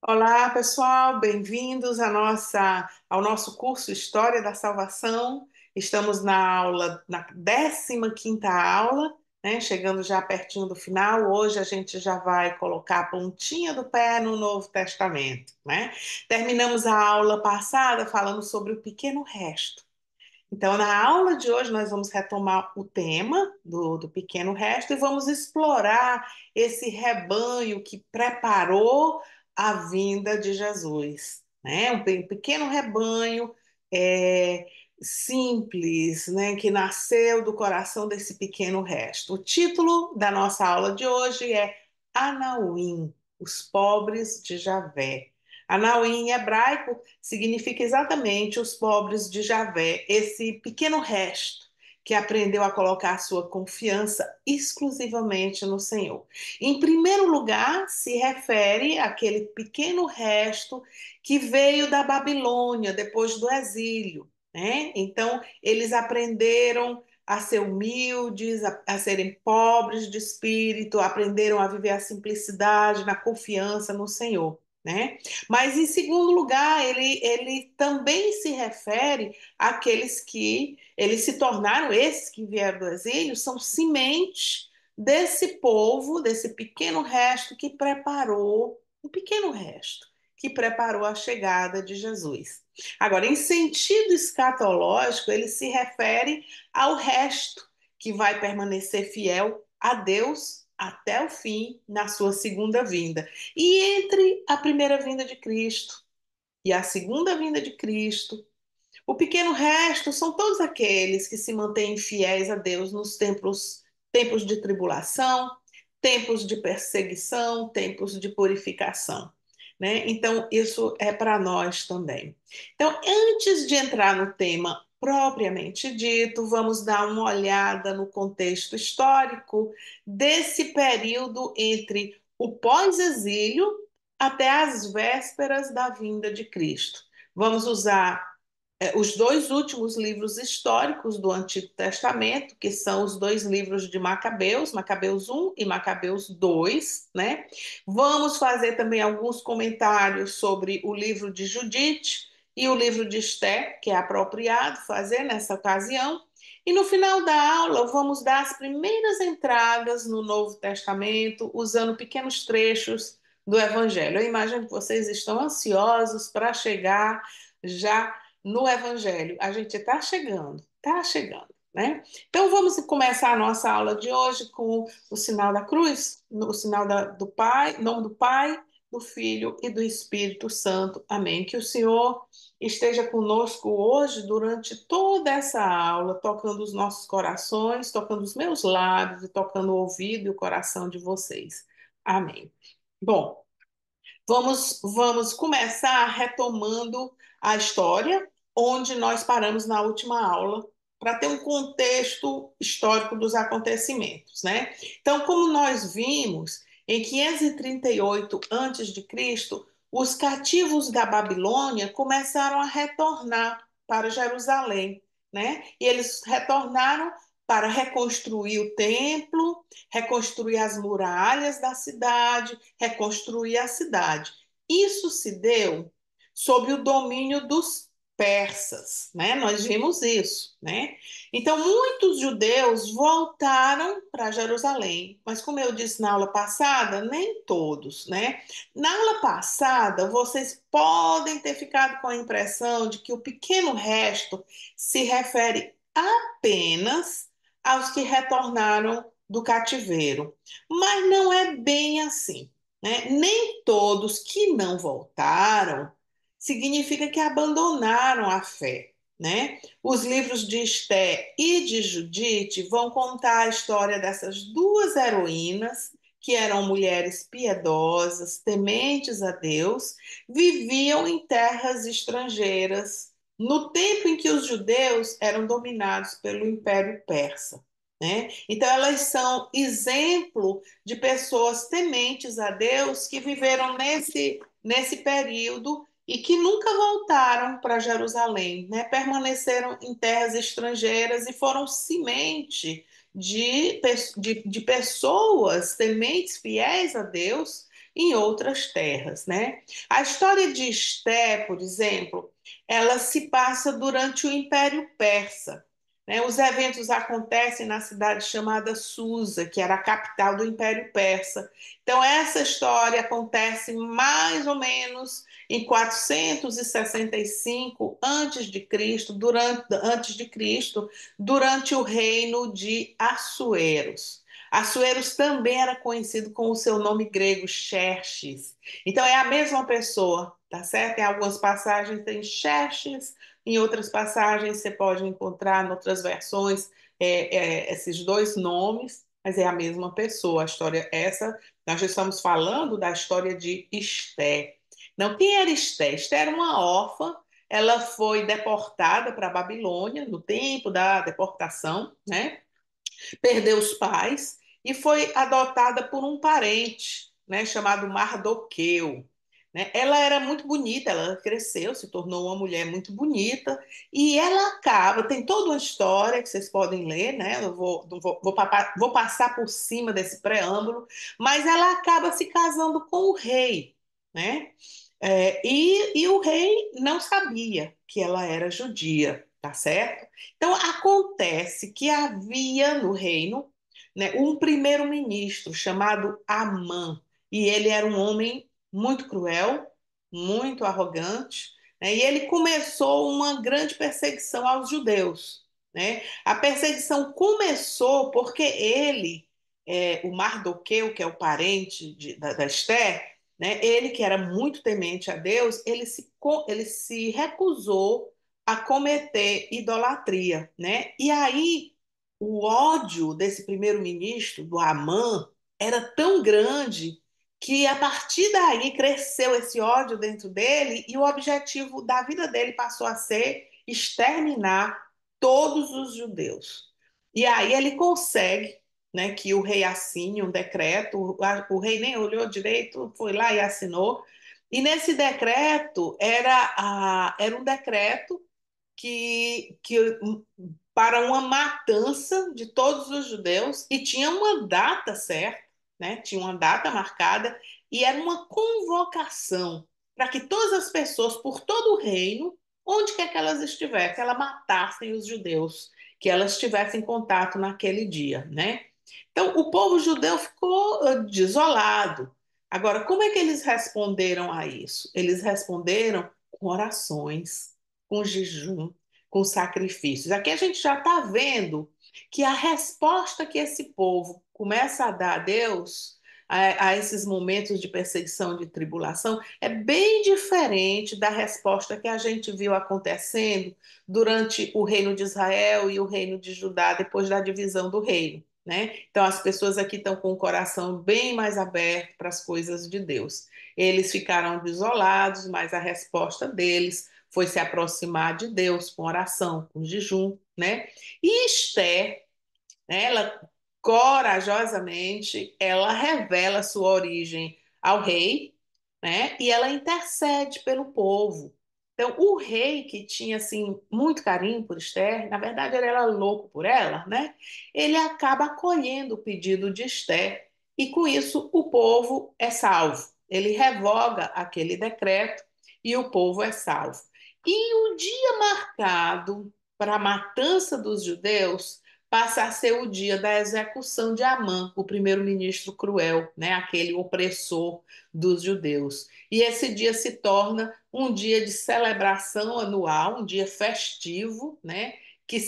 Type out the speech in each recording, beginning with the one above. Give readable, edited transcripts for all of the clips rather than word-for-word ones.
Olá, pessoal, bem-vindos ao nosso curso História da Salvação. Estamos na 15ª aula, né? Chegando já pertinho do final. Hoje a gente já vai colocar a pontinha do pé no Novo Testamento, né? Terminamos a aula passada falando sobre o pequeno resto. Então, na aula de hoje, nós vamos retomar o tema do pequeno resto e vamos explorar esse rebanho que preparou a vinda de Jesus, né? Um pequeno rebanho é, simples, né? Que nasceu do coração desse pequeno resto. O título da nossa aula de hoje é Anauim, os pobres de Javé. Anauim em hebraico significa exatamente os pobres de Javé, esse pequeno resto que aprendeu a colocar sua confiança exclusivamente no Senhor. Em primeiro lugar, se refere àquele pequeno resto que veio da Babilônia depois do exílio, né? Então, eles aprenderam a ser humildes, a serem pobres de espírito, aprenderam a viver a simplicidade, na confiança no Senhor, né? Mas, em segundo lugar, ele também se refere àqueles que eles se tornaram, esses que vieram do exílio, são semente desse povo, desse pequeno resto que preparou, um pequeno resto, que preparou a chegada de Jesus. Agora, em sentido escatológico, ele se refere ao resto que vai permanecer fiel a Deus até o fim, na sua segunda vinda. E entre a primeira vinda de Cristo e a segunda vinda de Cristo, o pequeno resto são todos aqueles que se mantêm fiéis a Deus nos tempos de tribulação, tempos de perseguição, tempos de purificação, né? Então, isso é para nós também. Então, antes de entrar no tema propriamente dito, vamos dar uma olhada no contexto histórico desse período entre o pós-exílio até as vésperas da vinda de Cristo. Vamos usar os dois últimos livros históricos do Antigo Testamento, que são os dois livros de Macabeus, Macabeus 1 e Macabeus 2, né? Vamos fazer também alguns comentários sobre o livro de Judite e o livro de Esté, que é apropriado fazer nessa ocasião. E no final da aula, vamos dar as primeiras entradas no Novo Testamento, usando pequenos trechos do Evangelho. Eu imagino que vocês estão ansiosos para chegar já no Evangelho. A gente está chegando, né? Então vamos começar a nossa aula de hoje com o sinal da cruz, o sinal do Pai, em nome do Pai, do Filho e do Espírito Santo. Amém. Que o Senhor esteja conosco hoje durante toda essa aula, tocando os nossos corações, tocando os meus lábios e tocando o ouvido e o coração de vocês. Amém. Bom, vamos começar retomando a história onde nós paramos na última aula, para ter um contexto histórico dos acontecimentos, né? Então, como nós vimos, em 538 a.C., os cativos da Babilônia começaram a retornar para Jerusalém, né? E eles retornaram para reconstruir o templo, reconstruir as muralhas da cidade, reconstruir a cidade. Isso se deu sob o domínio dos persas, né? Nós vimos isso, né? Então, muitos judeus voltaram para Jerusalém, mas como eu disse na aula passada, nem todos, né? Na aula passada, vocês podem ter ficado com a impressão de que o pequeno resto se refere apenas aos que retornaram do cativeiro, mas não é bem assim, né? Nem todos que não voltaram significa que abandonaram a fé, né? Os livros de Esté e de Judite vão contar a história dessas duas heroínas que eram mulheres piedosas, tementes a Deus, viviam em terras estrangeiras no tempo em que os judeus eram dominados pelo Império Persa, né? Então elas são exemplo de pessoas tementes a Deus que viveram nesse período e que nunca voltaram para Jerusalém, né? Permaneceram em terras estrangeiras e foram semente de pessoas tementes, fiéis a Deus, em outras terras, né? A história de Esté, por exemplo, ela se passa durante o Império Persa, né? Os eventos acontecem na cidade chamada Susa, que era a capital do Império Persa. Então, essa história acontece mais ou menos em 465 antes de Cristo, durante o reino de Assueros. Assueros também era conhecido com o seu nome grego, Xerxes. Então é a mesma pessoa, tá certo? Em algumas passagens tem Xerxes, em outras passagens você pode encontrar, em outras versões, esses dois nomes, mas é a mesma pessoa. A história essa, nós já estamos falando da história de Esté. Não, quem era Esté? Esté era uma órfã, ela foi deportada para a Babilônia no tempo da deportação, né? Perdeu os pais e foi adotada por um parente, né, chamado Mardoqueu. Né? Ela era muito bonita, ela cresceu, se tornou uma mulher muito bonita, e ela acaba, tem toda uma história que vocês podem ler, né? Eu vou passar por cima desse preâmbulo, mas ela acaba se casando com o rei, né? E o rei não sabia que ela era judia, tá certo? Então, acontece que havia no reino, né, um primeiro-ministro chamado Amã, e ele era um homem muito cruel, muito arrogante, né, e ele começou uma grande perseguição aos judeus. Né? A perseguição começou porque ele, o Mardoqueu, que é o parente da Esther, né, ele que era muito temente a Deus, ele se recusou a cometer idolatria, né? E aí o ódio desse primeiro-ministro, do Amã, era tão grande que a partir daí cresceu esse ódio dentro dele e o objetivo da vida dele passou a ser exterminar todos os judeus. E aí ele consegue, né, que o rei assine um decreto, o rei nem olhou direito, foi lá e assinou. E nesse decreto era um decreto que para uma matança de todos os judeus e tinha uma data certa, né? Tinha uma data marcada e era uma convocação para que todas as pessoas por todo o reino, onde quer que elas estivessem, elas matassem os judeus, que elas tivessem contato naquele dia, né? Então, o povo judeu ficou desolado. Agora, como é que eles responderam a isso? Eles responderam com orações, com jejum, com sacrifícios. Aqui a gente já está vendo que a resposta que esse povo começa a dar a Deus, a esses momentos de perseguição, de tribulação, é bem diferente da resposta que a gente viu acontecendo durante o reino de Israel e o reino de Judá, depois da divisão do reino. Né? Então, as pessoas aqui estão com o coração bem mais aberto para as coisas de Deus. Eles ficaram desolados, mas a resposta deles foi se aproximar de Deus com oração, com jejum, né? E Esther, né, ela corajosamente, ela revela sua origem ao rei, né? E ela intercede pelo povo. Então, o rei que tinha assim muito carinho por Esther, na verdade ele era louco por ela, né? Ele acaba acolhendo o pedido de Esther e com isso o povo é salvo. Ele revoga aquele decreto e o povo é salvo. E o dia marcado para a matança dos judeus passa a ser o dia da execução de Amã, o primeiro-ministro cruel, né, aquele opressor dos judeus. E esse dia se torna um dia de celebração anual, um dia festivo, né, que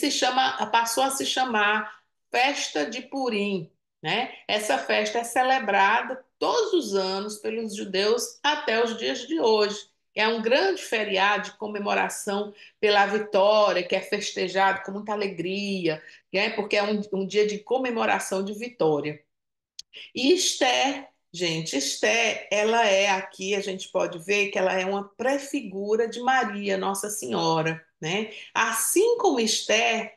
passou a se chamar Festa de Purim, né? Essa festa é celebrada todos os anos pelos judeus até os dias de hoje. É um grande feriado de comemoração pela vitória, que é festejado com muita alegria, né? Porque é um dia de comemoração de vitória. E Esther, gente, Esther, ela é aqui, a gente pode ver que ela é uma prefigura de Maria, Nossa Senhora, né? Assim como Esther,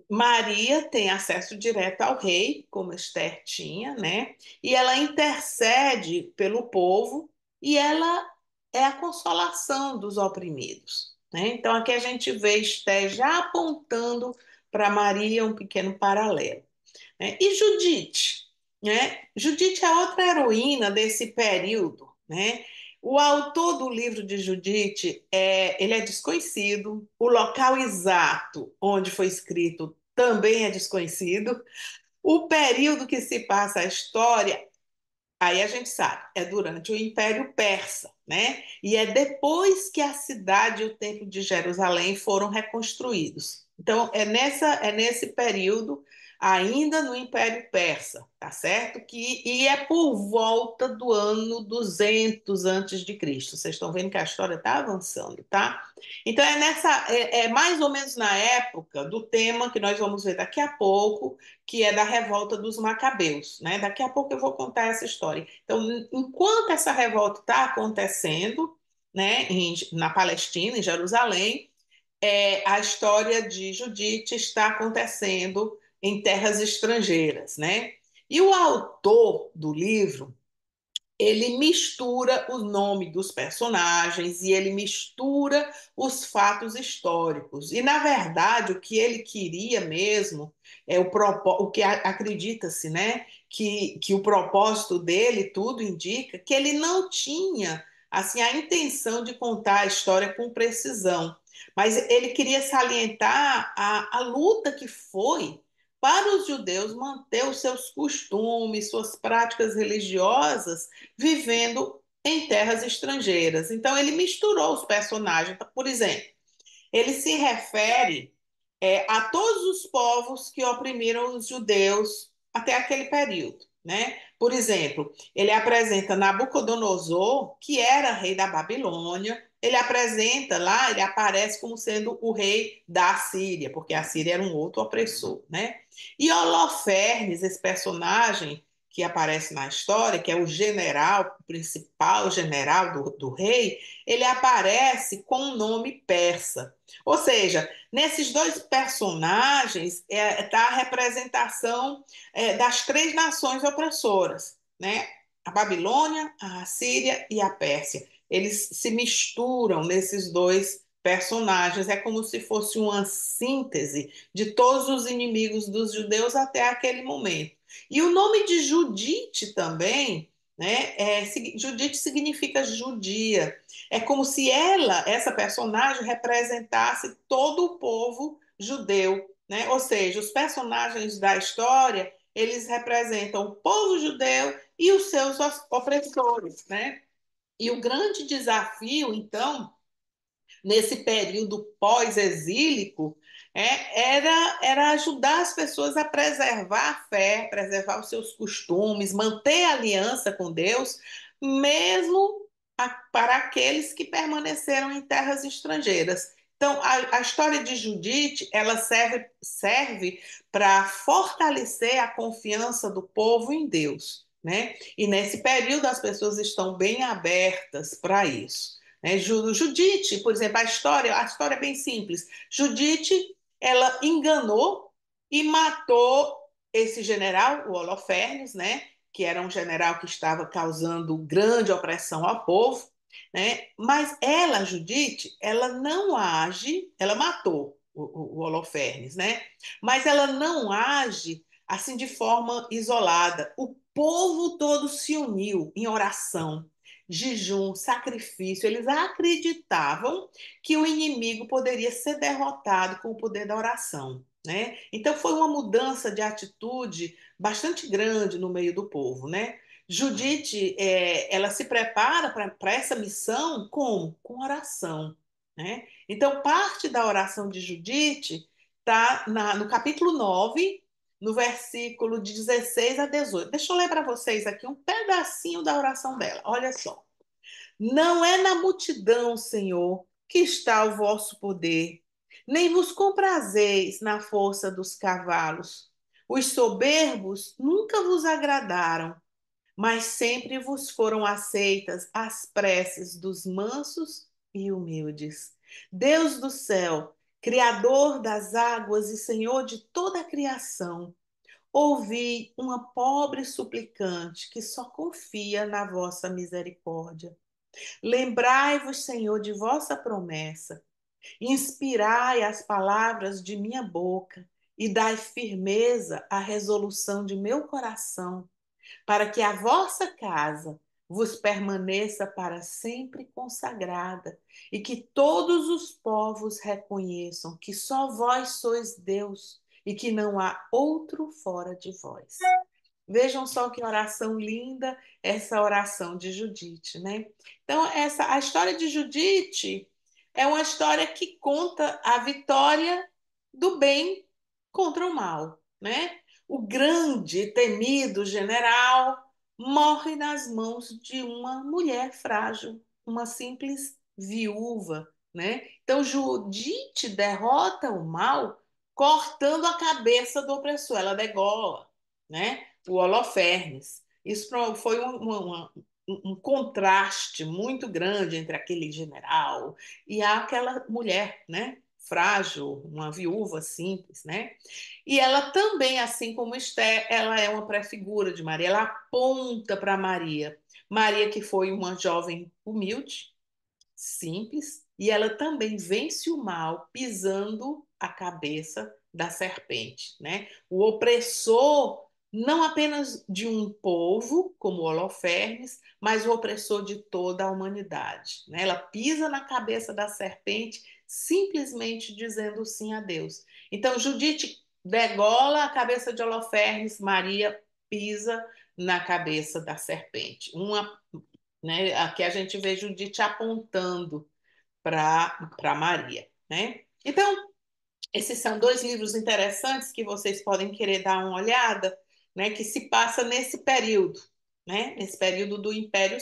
Maria tem acesso direto ao rei, como Esther tinha, né? E ela intercede pelo povo e ela é a consolação dos oprimidos, né? Então aqui a gente vê Esther já apontando para Maria um pequeno paralelo, né? E Judite? né? Judite é outra heroína desse período, né? O autor do livro de Judite ele é desconhecido, o local exato onde foi escrito também é desconhecido, o período que se passa a história. Aí a gente sabe, é durante o Império Persa, né? E é depois que a cidade e o Templo de Jerusalém foram reconstruídos. Então, é nesse período, ainda no Império Persa, tá certo? E é por volta do ano 200 antes de Cristo. Vocês estão vendo que a história está avançando, tá? Então, é mais ou menos na época do tema que nós vamos ver daqui a pouco, que é da revolta dos Macabeus, né? Daqui a pouco eu vou contar essa história. Então, enquanto essa revolta está acontecendo, né, na Palestina, em Jerusalém, a história de Judite está acontecendo em terras estrangeiras, né? E o autor do livro, ele mistura o nome dos personagens e ele mistura os fatos históricos. E, na verdade, o que ele queria mesmo, o que acredita-se, né? Que o propósito dele, tudo indica, que ele não tinha assim a intenção de contar a história com precisão. Mas ele queria salientar a luta que foi para os judeus manter os seus costumes, suas práticas religiosas vivendo em terras estrangeiras. Então, ele misturou os personagens. Por exemplo, ele se refere a todos os povos que oprimiram os judeus até aquele período, né? Por exemplo, ele apresenta Nabucodonosor, que era rei da Babilônia. Ele apresenta lá, ele aparece como sendo o rei da Síria, porque a Síria era um outro opressor, né? E Holofernes, esse personagem que aparece na história, que é o general, o principal general do rei, ele aparece com um nome persa. Ou seja, nesses dois personagens está a representação das três nações opressoras, né? A Babilônia, a Assíria e a Pérsia. Eles se misturam nesses dois personagens. É como se fosse uma síntese de todos os inimigos dos judeus até aquele momento. E o nome de Judite também, né? Judite significa judia. É como se ela, essa personagem, representasse todo o povo judeu, né? Ou seja, os personagens da história, eles representam o povo judeu e os seus opressores, né? E o grande desafio, então, nesse período pós-exílico, era ajudar as pessoas a preservar a fé, preservar os seus costumes, manter a aliança com Deus, mesmo para aqueles que permaneceram em terras estrangeiras. Então, a história de Judite, ela serve para fortalecer a confiança do povo em Deus, né? E nesse período as pessoas estão bem abertas para isso. Né? Judite, por exemplo, a história é bem simples. Judite, ela enganou e matou esse general, o Holofernes, né? Que era um general que estava causando grande opressão ao povo, né? Mas ela, Judite, ela não age, ela matou o Holofernes, né? Mas ela não age assim de forma isolada. O povo todo se uniu em oração, jejum, sacrifício. Eles acreditavam que o inimigo poderia ser derrotado com o poder da oração, né? Então foi uma mudança de atitude bastante grande no meio do povo, né? Judite, ela se prepara para essa missão como? Com oração, né? Então parte da oração de Judite está no capítulo 9, no versículo de 16 a 18. Deixa eu ler para vocês aqui um pedacinho da oração dela. Olha só. Não é na multidão, Senhor, que está o vosso poder, nem vos comprazeis na força dos cavalos. Os soberbos nunca vos agradaram, mas sempre vos foram aceitas as preces dos mansos e humildes. Deus do céu, Criador das águas e Senhor de toda a criação, ouvi uma pobre suplicante que só confia na vossa misericórdia. Lembrai-vos, Senhor, de vossa promessa. Inspirai as palavras de minha boca e dai firmeza à resolução de meu coração. para que a vossa casa vos permaneça para sempre consagrada, e que todos os povos reconheçam que só vós sois Deus e que não há outro fora de vós. Vejam só que oração linda essa oração de Judite, né? Então, a história de Judite é uma história que conta a vitória do bem contra o mal, né? O grande e temido general morre nas mãos de uma mulher frágil, uma simples viúva, né? Então, Judite derrota o mal cortando a cabeça do opressor, ela degola, né? O Holofernes. Isso foi um contraste muito grande entre aquele general e aquela mulher, né? Frágil, uma viúva simples, né? E ela também, assim como Esther, ela é uma prefigura de Maria, ela aponta para Maria. Maria, que foi uma jovem humilde, simples, e ela também vence o mal pisando a cabeça da serpente, né? O opressor não apenas de um povo, como Holofernes, mas o opressor de toda a humanidade, né? Ela pisa na cabeça da serpente, simplesmente dizendo sim a Deus. Então, Judite degola a cabeça de Holofernes, Maria pisa na cabeça da serpente. Uma, né? Aqui a gente vê Judite apontando para Maria, né? Então, esses são dois livros interessantes que vocês podem querer dar uma olhada, né? Que se passa nesse período, né? Nesse período do Império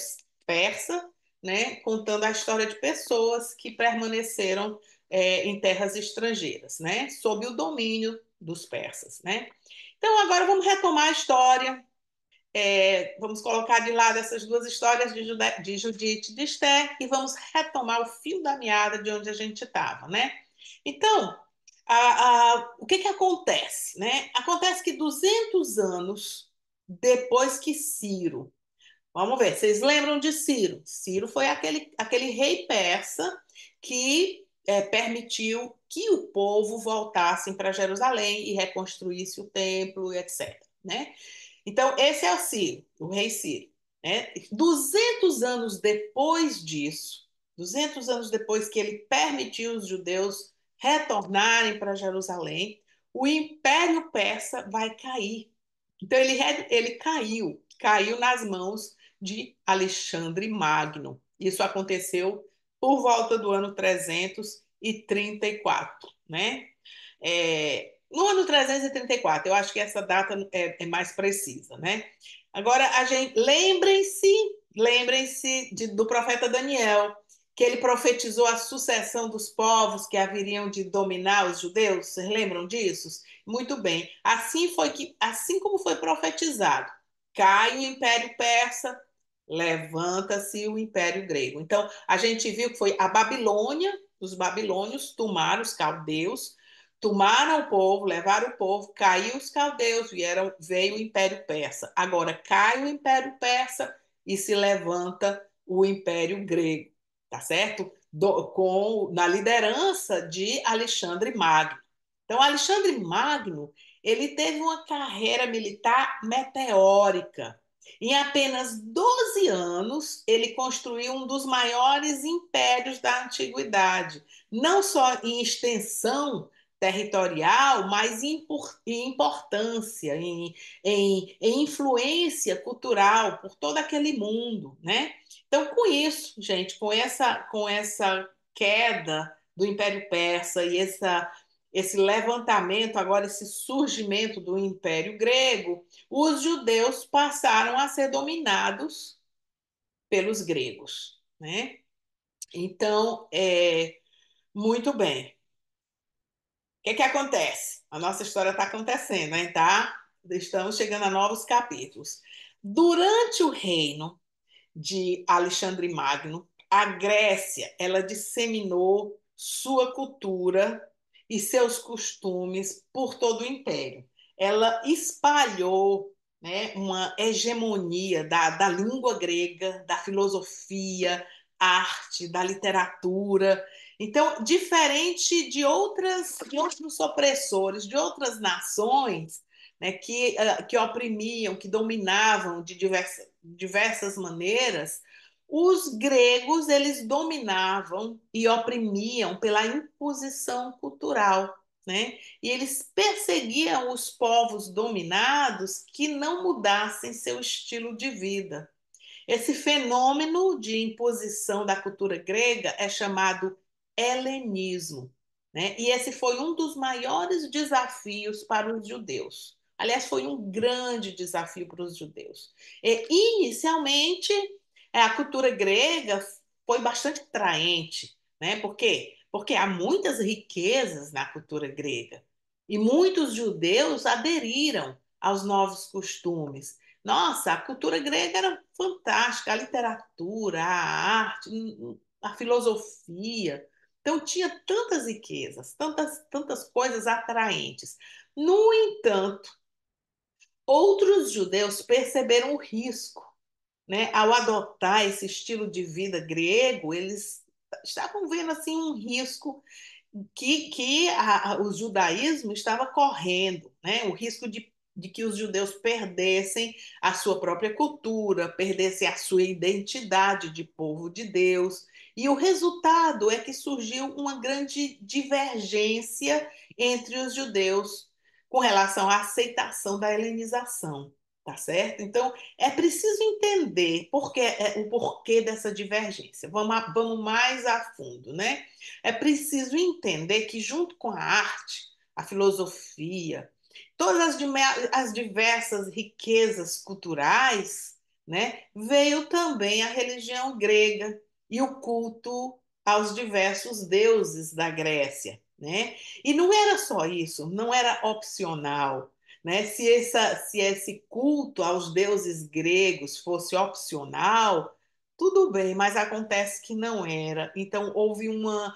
Persa, né? Contando a história de pessoas que permaneceram em terras estrangeiras, né? Sob o domínio dos persas, né? Então, agora vamos retomar a história, vamos colocar de lado essas duas histórias de Judite e de Esther e vamos retomar o fio da meada de onde a gente estava, né? Então, o que acontece, né? Acontece que 200 anos depois que Ciro, vamos ver, vocês lembram de Ciro? Ciro foi aquele rei persa que permitiu que o povo voltasse para Jerusalém e reconstruísse o templo, etc., né? Então, esse é o Ciro, o rei Ciro, né? 200 anos depois disso, 200 anos depois que ele permitiu os judeus retornarem para Jerusalém, o Império Persa vai cair. Então, ele caiu nas mãos de Alexandre Magno. Isso aconteceu por volta do ano 334, né? No ano 334, eu acho que essa data é mais precisa, né? Agora, lembrem-se do profeta Daniel, que ele profetizou a sucessão dos povos que haveriam de dominar os judeus. Vocês lembram disso? Muito bem. Assim como foi profetizado, cai o Império Persa, levanta-se o Império Grego. Então, a gente viu que foi a Babilônia, os babilônios tomaram os caldeus, tomaram o povo, levaram o povo, caiu os caldeus, veio o Império Persa. Agora cai o Império Persa e se levanta o Império Grego, tá certo? Na liderança de Alexandre Magno. Então, Alexandre Magno, ele teve uma carreira militar meteórica. Em apenas 12 anos, ele construiu um dos maiores impérios da antiguidade, não só em extensão territorial, mas em importância, em influência cultural por todo aquele mundo, né? Então, com isso, gente, com essa queda do Império Persa e esse levantamento, agora esse surgimento do Império Grego, os judeus passaram a ser dominados pelos gregos, né? Então, muito bem. O que acontece? A nossa história está acontecendo, né? Tá? Estamos chegando a novos capítulos. Durante o reino de Alexandre Magno, a Grécia, ela disseminou sua cultura e seus costumes por todo o império. Ela espalhou, né, uma hegemonia da língua grega, da filosofia, arte, da literatura. Então, diferente de outros opressores, de outras nações, né, que oprimiam, que dominavam de diversas maneiras, os gregos eles dominavam e oprimiam pela imposição cultural, né? E eles perseguiam os povos dominados que não mudassem seu estilo de vida. Esse fenômeno de imposição da cultura grega é chamado helenismo, né? E esse foi um dos maiores desafios para os judeus. Aliás, foi um grande desafio para os judeus. Inicialmente, a cultura grega foi bastante atraente, né? Por quê? Porque há muitas riquezas na cultura grega e muitos judeus aderiram aos novos costumes. Nossa, a cultura grega era fantástica, a literatura, a arte, a filosofia. Então tinha tantas riquezas, tantas coisas atraentes. No entanto, outros judeus perceberam o risco, né? Ao adotar esse estilo de vida grego, eles estavam vendo assim um risco que o judaísmo estava correndo, né? O risco de que os judeus perdessem a sua própria cultura, perdessem a sua identidade de povo de Deus. E o resultado é que surgiu uma grande divergência entre os judeus com relação à aceitação da helenização, tá certo? Então, é preciso entender o porquê dessa divergência. Vamos mais a fundo, né? É preciso entender que, junto com a arte, a filosofia, todas as diversas riquezas culturais, né, veio também a religião grega e o culto aos diversos deuses da Grécia, né? E não era só isso, não era opcional, né? Se esse culto aos deuses gregos fosse opcional, tudo bem, mas acontece que não era. Então, houve uma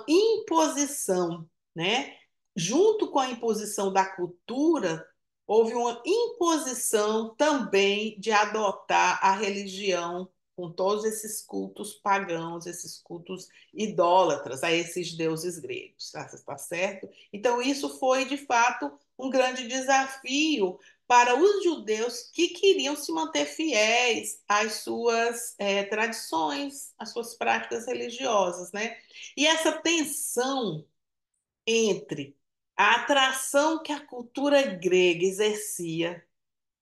imposição, né? Junto com a imposição da cultura, houve uma imposição também de adotar a religião com todos esses cultos pagãos, esses cultos idólatras a esses deuses gregos, tá certo? Então, isso foi, de fato, um grande desafio para os judeus que queriam se manter fiéis às suas tradições, às suas práticas religiosas, né? E essa tensão entre a atração que a cultura grega exercia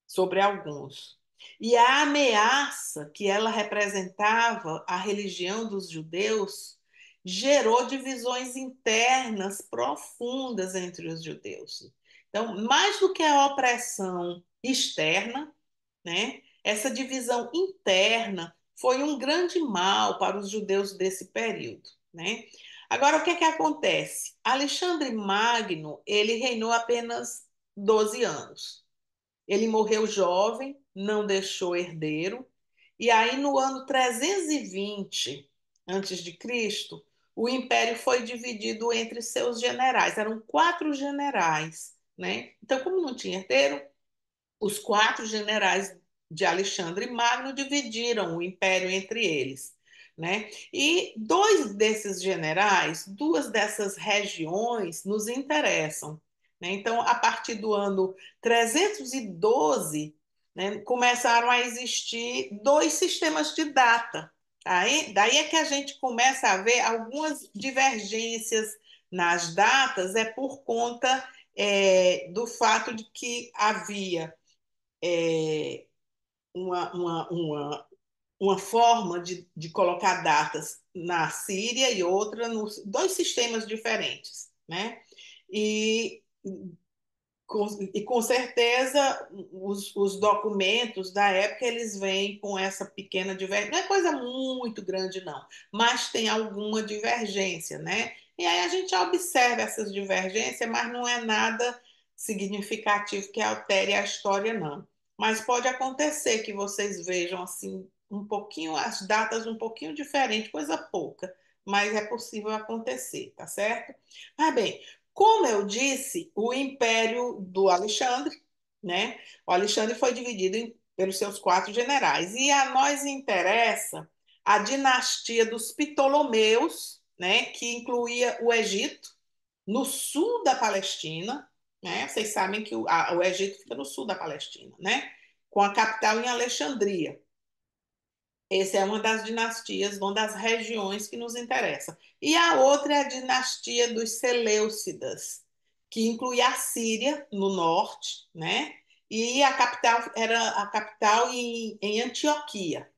sobre alguns e a ameaça que ela representava à religião dos judeus gerou divisões internas profundas entre os judeus. Então, mais do que a opressão externa, né, essa divisão interna foi um grande mal para os judeus desse período, né? Agora, o que é que acontece? Alexandre Magno, ele reinou apenas 12 anos. Ele morreu jovem, não deixou herdeiro, e aí no ano 320 antes de Cristo, o império foi dividido entre seus generais. Eram quatro generais, né? Então, como não tinha herdeiro, os quatro generais de Alexandre Magno dividiram o império entre eles, né? E dois desses generais, duas dessas regiões nos interessam, né? Então, a partir do ano 312, né, começaram a existir dois sistemas de data. Daí é que a gente começa a ver algumas divergências nas datas, é por conta do fato de que havia é, uma, uma, uma, uma forma de colocar datas na Síria e outra nos dois sistemas diferentes, né? E com certeza os documentos da época eles vêm com essa pequena divergência. Não é coisa muito grande, não, mas tem alguma divergência, né? E aí a gente observa essas divergências, mas não é nada significativo que altere a história, não. Mas pode acontecer que vocês vejam assim um pouquinho, as datas um pouquinho diferentes, coisa pouca, mas é possível acontecer, tá certo? Mas bem, como eu disse, o império do Alexandre, né? O Alexandre foi dividido pelos seus quatro generais. E a nós interessa a dinastia dos Ptolomeus, né? Que incluía o Egito, no sul da Palestina, né? Vocês sabem que o Egito fica no sul da Palestina, né? Com a capital em Alexandria. Essa é uma das dinastias, uma das regiões que nos interessa. E a outra é a dinastia dos Seleucidas, que inclui a Síria no norte, né? E a capital era a capital em Antioquia.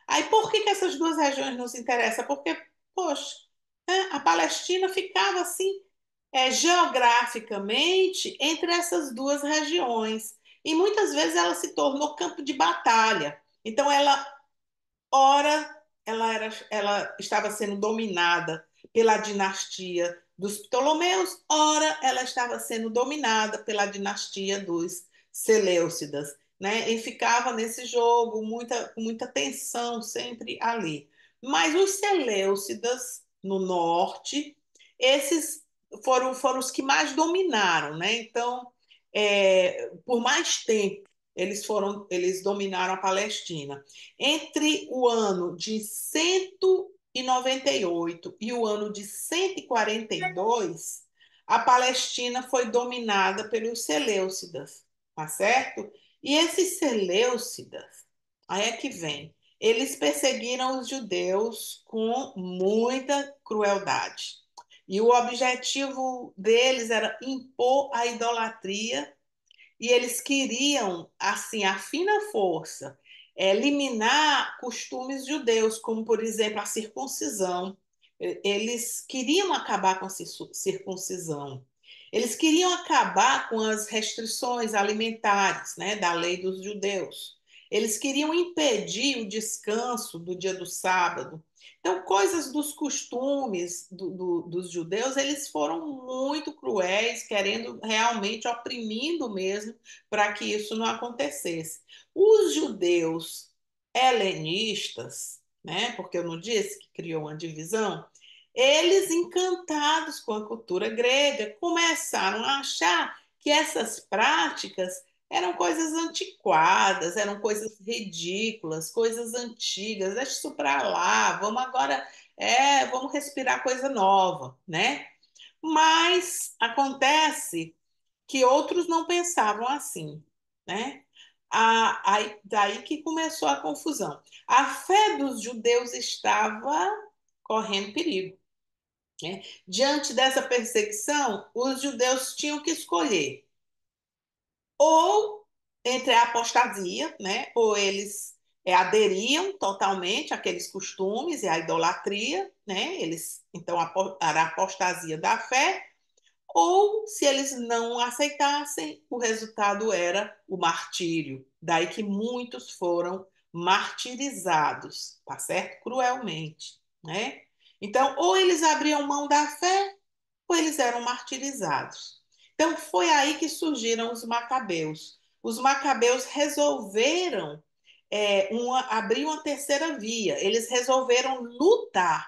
Aí por que essas duas regiões nos interessam? Porque, poxa, né, a Palestina ficava assim, geograficamente entre essas duas regiões. E muitas vezes ela se tornou campo de batalha. Então ela ora ela estava sendo dominada pela dinastia dos Ptolomeus, ora ela estava sendo dominada pela dinastia dos Seleucidas, né? E ficava nesse jogo muita tensão sempre ali. Mas os Seleucidas no norte, esses foram os que mais dominaram, né? Então, por mais tempo eles dominaram a Palestina. Entre o ano de 198 e o ano de 142, a Palestina foi dominada pelos Seleucidas, tá certo? E esses Seleucidas, aí é que vem, eles perseguiram os judeus com muita crueldade. E o objetivo deles era impor a idolatria e eles queriam, assim, a fina força, eliminar costumes judeus, como, por exemplo, a circuncisão. Eles queriam acabar com a circuncisão. Eles queriam acabar com as restrições alimentares, né, da lei dos judeus. Eles queriam impedir o descanso do dia do sábado. Então, coisas dos costumes dos judeus, eles foram muito cruéis, querendo realmente, oprimindo mesmo, para que isso não acontecesse. Os judeus helenistas, né, porque eu não disse que criou uma divisão, eles, encantados com a cultura grega, começaram a achar que essas práticas eram coisas antiquadas, eram coisas ridículas, coisas antigas, deixa isso para lá, vamos agora, vamos respirar coisa nova, né? Mas acontece que outros não pensavam assim, né? Daí que começou a confusão. A fé dos judeus estava correndo perigo, né? Diante dessa perseguição, os judeus tinham que escolher ou entre a apostasia, né? Ou eles aderiam totalmente àqueles costumes e à idolatria, né? Eles então era a apostasia da fé, ou se eles não aceitassem, o resultado era o martírio. Daí que muitos foram martirizados, tá certo? Cruelmente, né? Então, ou eles abriam mão da fé, ou eles eram martirizados. Então, foi aí que surgiram os macabeus. Os macabeus resolveram abrir uma terceira via. Eles resolveram lutar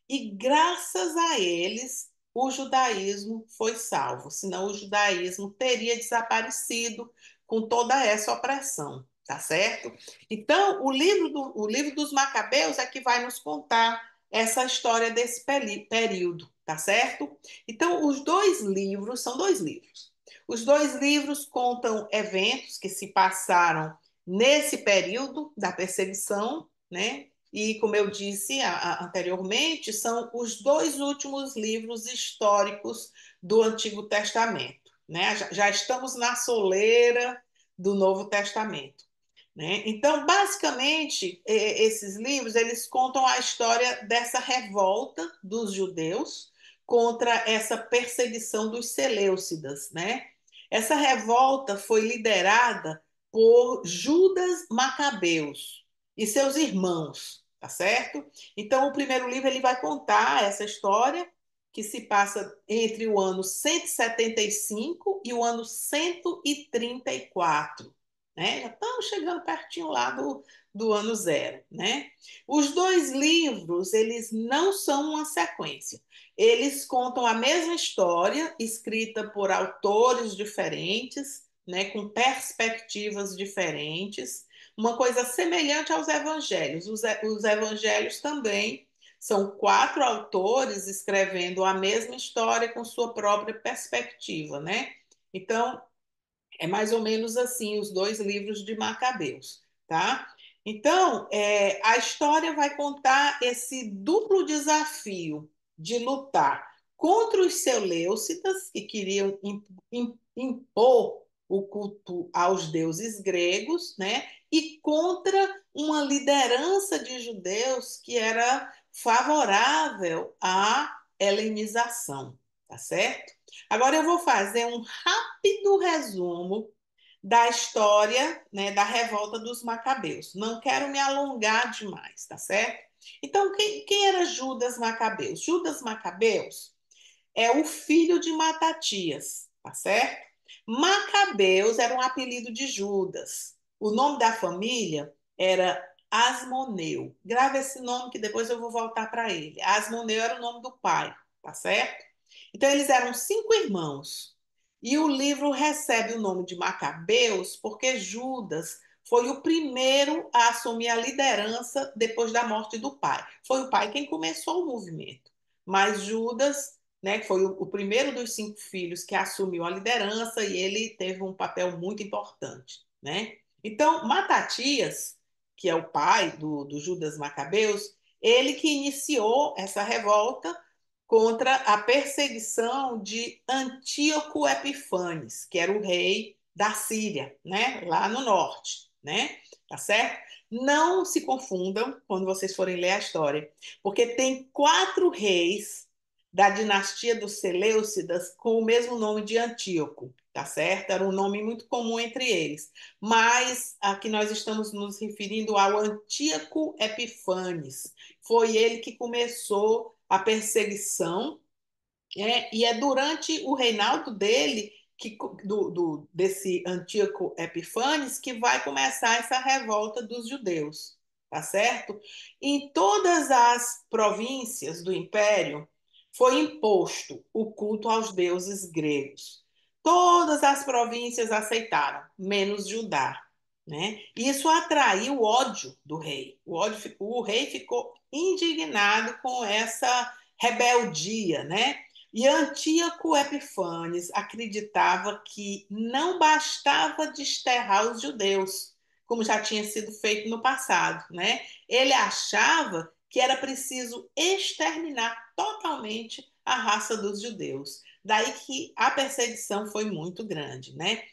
e graças a eles o judaísmo foi salvo, senão o judaísmo teria desaparecido com toda essa opressão, tá certo? Então, o livro dos Macabeus é que vai nos contar essa história desse período, tá certo? Então, os dois livros são dois livros. Os dois livros contam eventos que se passaram nesse período da perseguição, né? E, como eu disse anteriormente, são os dois últimos livros históricos do Antigo Testamento, né? Já estamos na soleira do Novo Testamento, né? Então, basicamente, esses livros eles contam a história dessa revolta dos judeus contra essa perseguição dos Seleucidas, né? Essa revolta foi liderada por Judas Macabeus e seus irmãos, tá certo? Então, o primeiro livro ele vai contar essa história que se passa entre o ano 175 e o ano 134, né? Já estamos chegando pertinho lá do ano zero, né? Os dois livros, eles não são uma sequência. Eles contam a mesma história, escrita por autores diferentes, né, com perspectivas diferentes, uma coisa semelhante aos evangelhos. Os evangelhos também são quatro autores escrevendo a mesma história com sua própria perspectiva, né? Então, é mais ou menos assim os dois livros de Macabeus, tá? Então, a história vai contar esse duplo desafio de lutar contra os Seleucidas, que queriam impor o culto aos deuses gregos, né? E contra uma liderança de judeus que era favorável à helenização, tá certo? Agora eu vou fazer um rápido resumo da história, né, da revolta dos Macabeus. Não quero me alongar demais, tá certo? Então, quem era Judas Macabeus? Judas Macabeus é o filho de Matatias, tá certo? Macabeus era um apelido de Judas. O nome da família era Asmoneu. Grava esse nome que depois eu vou voltar para ele. Asmoneu era o nome do pai, tá certo? Então eles eram 5 irmãos. E o livro recebe o nome de Macabeus porque Judas foi o primeiro a assumir a liderança depois da morte do pai. Foi o pai quem começou o movimento. Mas Judas, né, que foi o primeiro dos 5 filhos que assumiu a liderança e ele teve um papel muito importante, né? Então, Matatias, que é o pai do Judas Macabeus, ele que iniciou essa revolta contra a perseguição de Antíoco Epifanes, que era o rei da Síria, né, lá no norte, né? Tá certo? Não se confundam quando vocês forem ler a história, porque tem 4 reis da dinastia dos Seleucidas com o mesmo nome de Antíoco, tá certo? Era um nome muito comum entre eles. Mas aqui nós estamos nos referindo ao Antíoco Epifanes. Foi ele que começou a perseguição, e é durante o reinado dele, desse Antíoco Epifanes, que vai começar essa revolta dos judeus, tá certo? Em todas as províncias do império foi imposto o culto aos deuses gregos. Todas as províncias aceitaram, menos Judá, né? Isso atraiu o ódio do rei. O rei ficou indignado com essa rebeldia, né? E Antíoco Epifanes acreditava que não bastava desterrar os judeus, como já tinha sido feito no passado, né? Ele achava que era preciso exterminar totalmente a raça dos judeus. Daí que a perseguição foi muito grande, né?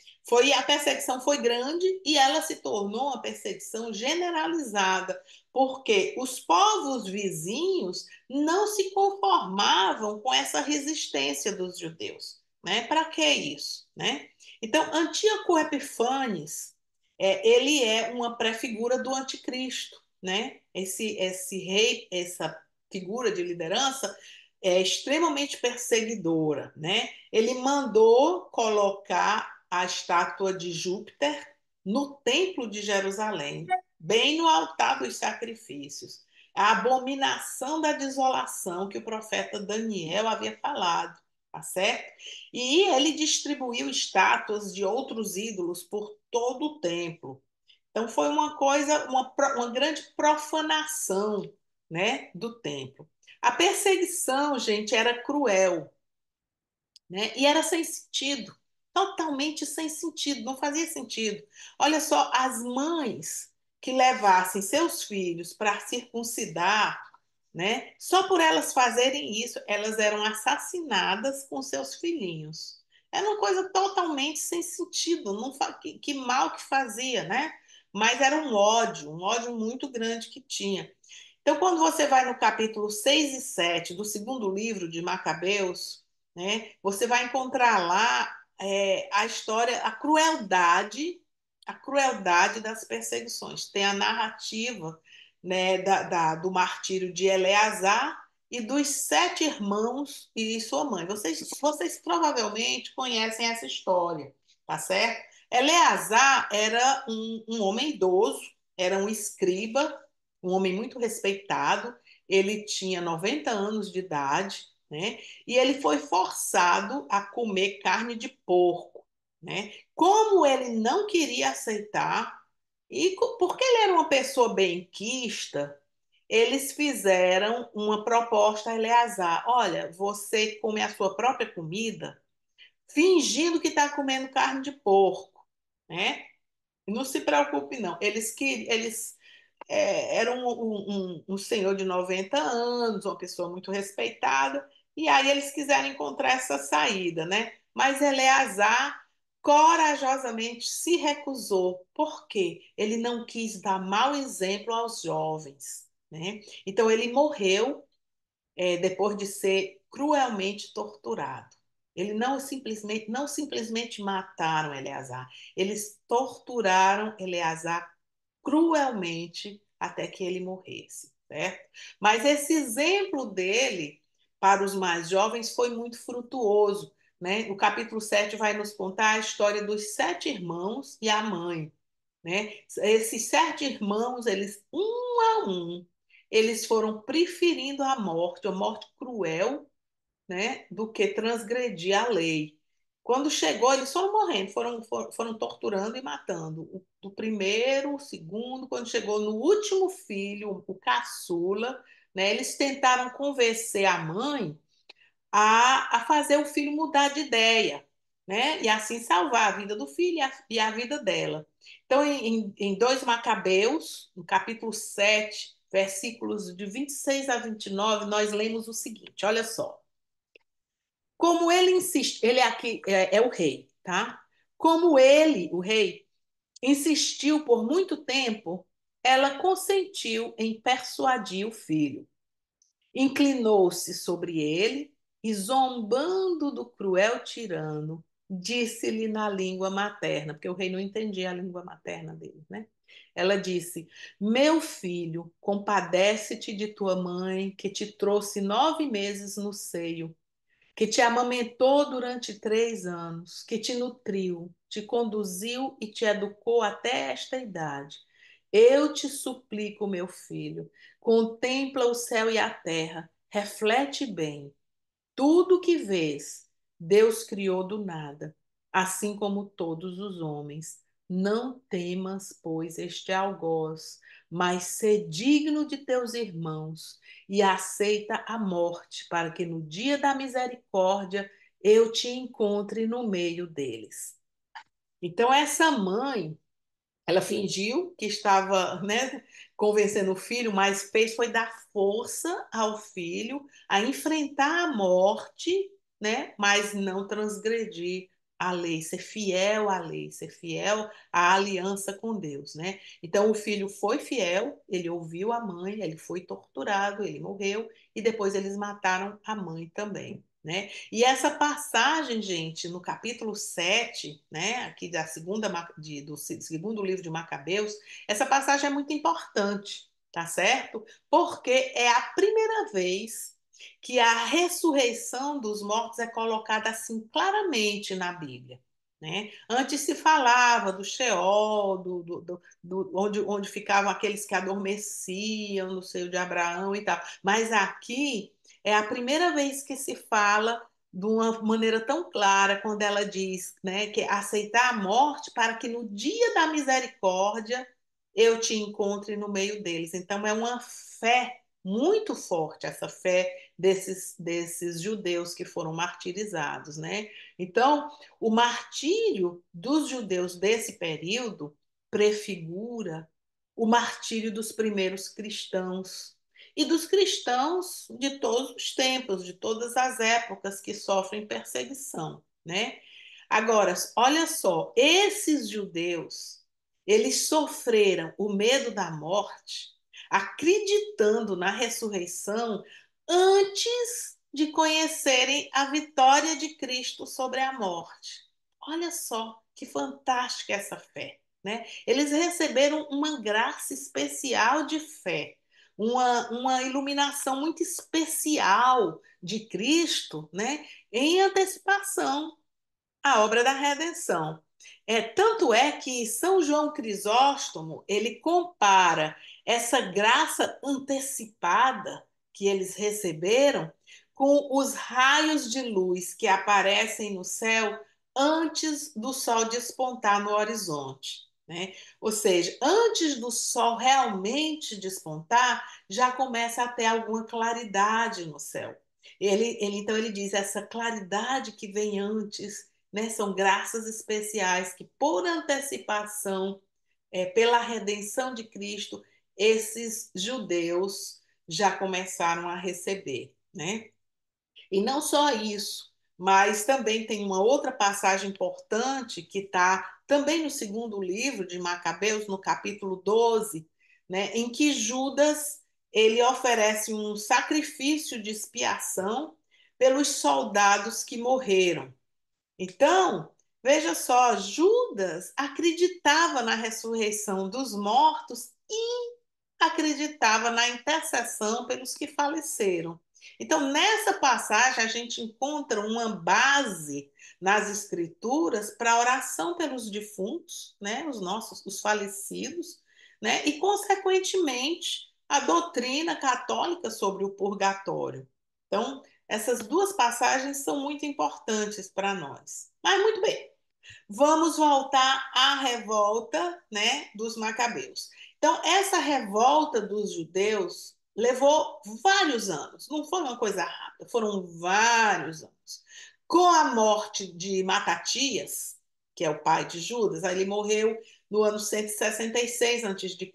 A perseguição foi grande e ela se tornou uma perseguição generalizada, porque os povos vizinhos não se conformavam com essa resistência dos judeus, né? Para que isso, né? Então, Antíoco Epifanes, ele é uma pré-figura do anticristo, né? Esse rei, essa figura de liderança é extremamente perseguidora, né? Ele mandou colocar a estátua de Júpiter no templo de Jerusalém, bem no altar dos sacrifícios. A abominação da desolação que o profeta Daniel havia falado, tá certo? E ele distribuiu estátuas de outros ídolos por todo o templo. Então foi uma coisa, uma grande profanação, né, do templo. A perseguição, gente, era cruel, né? E era sem sentido, totalmente sem sentido, não fazia sentido. Olha só, as mães que levassem seus filhos para circuncidar, né? Só por elas fazerem isso, elas eram assassinadas com seus filhinhos. Era uma coisa totalmente sem sentido, não que mal que fazia, né? Mas era um ódio muito grande que tinha. Então, quando você vai no capítulo 6 e 7 do segundo livro de Macabeus, né, você vai encontrar lá a história, a crueldade das perseguições. Tem a narrativa, né, do martírio de Eleazar e dos 7 irmãos e sua mãe. Vocês provavelmente conhecem essa história, tá certo? Eleazar era um homem idoso, era um escriba, um homem muito respeitado, ele tinha 90 anos de idade, né? E ele foi forçado a comer carne de porco, né? Como ele não queria aceitar, e porque ele era uma pessoa benquista, eles fizeram uma proposta a Eleazar: olha, você come a sua própria comida, fingindo que está comendo carne de porco, né? Não se preocupe, não. Era um senhor de 90 anos, uma pessoa muito respeitada, e aí eles quiseram encontrar essa saída, né? Mas Eleazar corajosamente se recusou. Por quê? Ele não quis dar mau exemplo aos jovens, né? Então ele morreu depois de ser cruelmente torturado. Ele não simplesmente mataram Eleazar, eles torturaram Eleazar cruelmente até que ele morresse, certo? Mas esse exemplo dele para os mais jovens foi muito frutuoso, né? O capítulo 7 vai nos contar a história dos 7 irmãos e a mãe, né? Esses 7 irmãos, eles um a um, eles foram preferindo a morte cruel, né, do que transgredir a lei. Quando chegou, eles foram morrendo, foram torturando e matando. O primeiro, o segundo, quando chegou no último filho, o caçula, né, eles tentaram convencer a mãe a fazer o filho mudar de ideia, né? E assim salvar a vida do filho e a vida dela. Então, em 2 Macabeus, no capítulo 7, versículos de 26 a 29, nós lemos o seguinte: olha só. Como ele insiste, ele aqui é o rei, tá? Como ele, o rei, insistiu por muito tempo, ela consentiu em persuadir o filho. Inclinou-se sobre ele e, zombando do cruel tirano, disse-lhe na língua materna, porque o rei não entendia a língua materna dele, né? Ela disse: Meu filho, compadece-te de tua mãe, que te trouxe 9 meses no seio, que te amamentou durante 3 anos, que te nutriu, te conduziu e te educou até esta idade. Eu te suplico, meu filho, contempla o céu e a terra, reflete bem. Tudo que vês, Deus criou do nada, assim como todos os homens. Não temas, pois, este algoz, mas sê digno de teus irmãos e aceita a morte, para que no dia da misericórdia eu te encontre no meio deles. Então, essa mãe, ela fingiu que estava, né, convencendo o filho, mas fez foi dar força ao filho a enfrentar a morte, né, mas não transgredir a lei, ser fiel à lei, ser fiel à aliança com Deus, né? Então o filho foi fiel, ele ouviu a mãe, ele foi torturado, ele morreu e depois eles mataram a mãe também, né? E essa passagem, gente, no capítulo 7, né, aqui do segundo livro de Macabeus, essa passagem é muito importante, tá certo? Porque é a primeira vez que a ressurreição dos mortos é colocada assim claramente na Bíblia. Né? Antes se falava do Sheol, onde ficavam aqueles que adormeciam no seio de Abraão e tal. Mas aqui é a primeira vez que se fala de uma maneira tão clara, quando ela diz, né, que aceitar a morte para que no dia da misericórdia eu te encontre no meio deles. Então é uma fé muito forte, essa fé desses judeus que foram martirizados, né? Então, o martírio dos judeus desse período prefigura o martírio dos primeiros cristãos e dos cristãos de todos os tempos, de todas as épocas que sofrem perseguição, né? Agora, olha só, esses judeus, eles sofreram o medo da morte, acreditando na ressurreição antes de conhecerem a vitória de Cristo sobre a morte. Olha só que fantástica essa fé, né? Eles receberam uma graça especial de fé, uma iluminação muito especial de Cristo, né? Em antecipação a obra da redenção. Tanto é que São João Crisóstomo ele compara essa graça antecipada que eles receberam com os raios de luz que aparecem no céu antes do sol despontar no horizonte. Né? Ou seja, antes do sol realmente despontar, já começa a ter alguma claridade no céu. Então ele diz essa claridade que vem antes né? São graças especiais que, por antecipação, pela redenção de Cristo, esses judeus já começaram a receber, né? E não só isso, mas também tem uma outra passagem importante que está também no segundo livro de Macabeus, no capítulo 12, né, em que Judas ele oferece um sacrifício de expiação pelos soldados que morreram. Então, veja só, Judas acreditava na ressurreição dos mortos e acreditava na intercessão pelos que faleceram. Então, nessa passagem, a gente encontra uma base nas escrituras para a oração pelos defuntos, né, os falecidos, né, e consequentemente a doutrina católica sobre o purgatório. Então, essas duas passagens são muito importantes para nós. Mas muito bem, vamos voltar à revolta, né, dos macabeus. Então, essa revolta dos judeus levou vários anos, não foi uma coisa rápida, foram vários anos. Com a morte de Matatias, que é o pai de Judas, ele morreu no ano 166 a.C.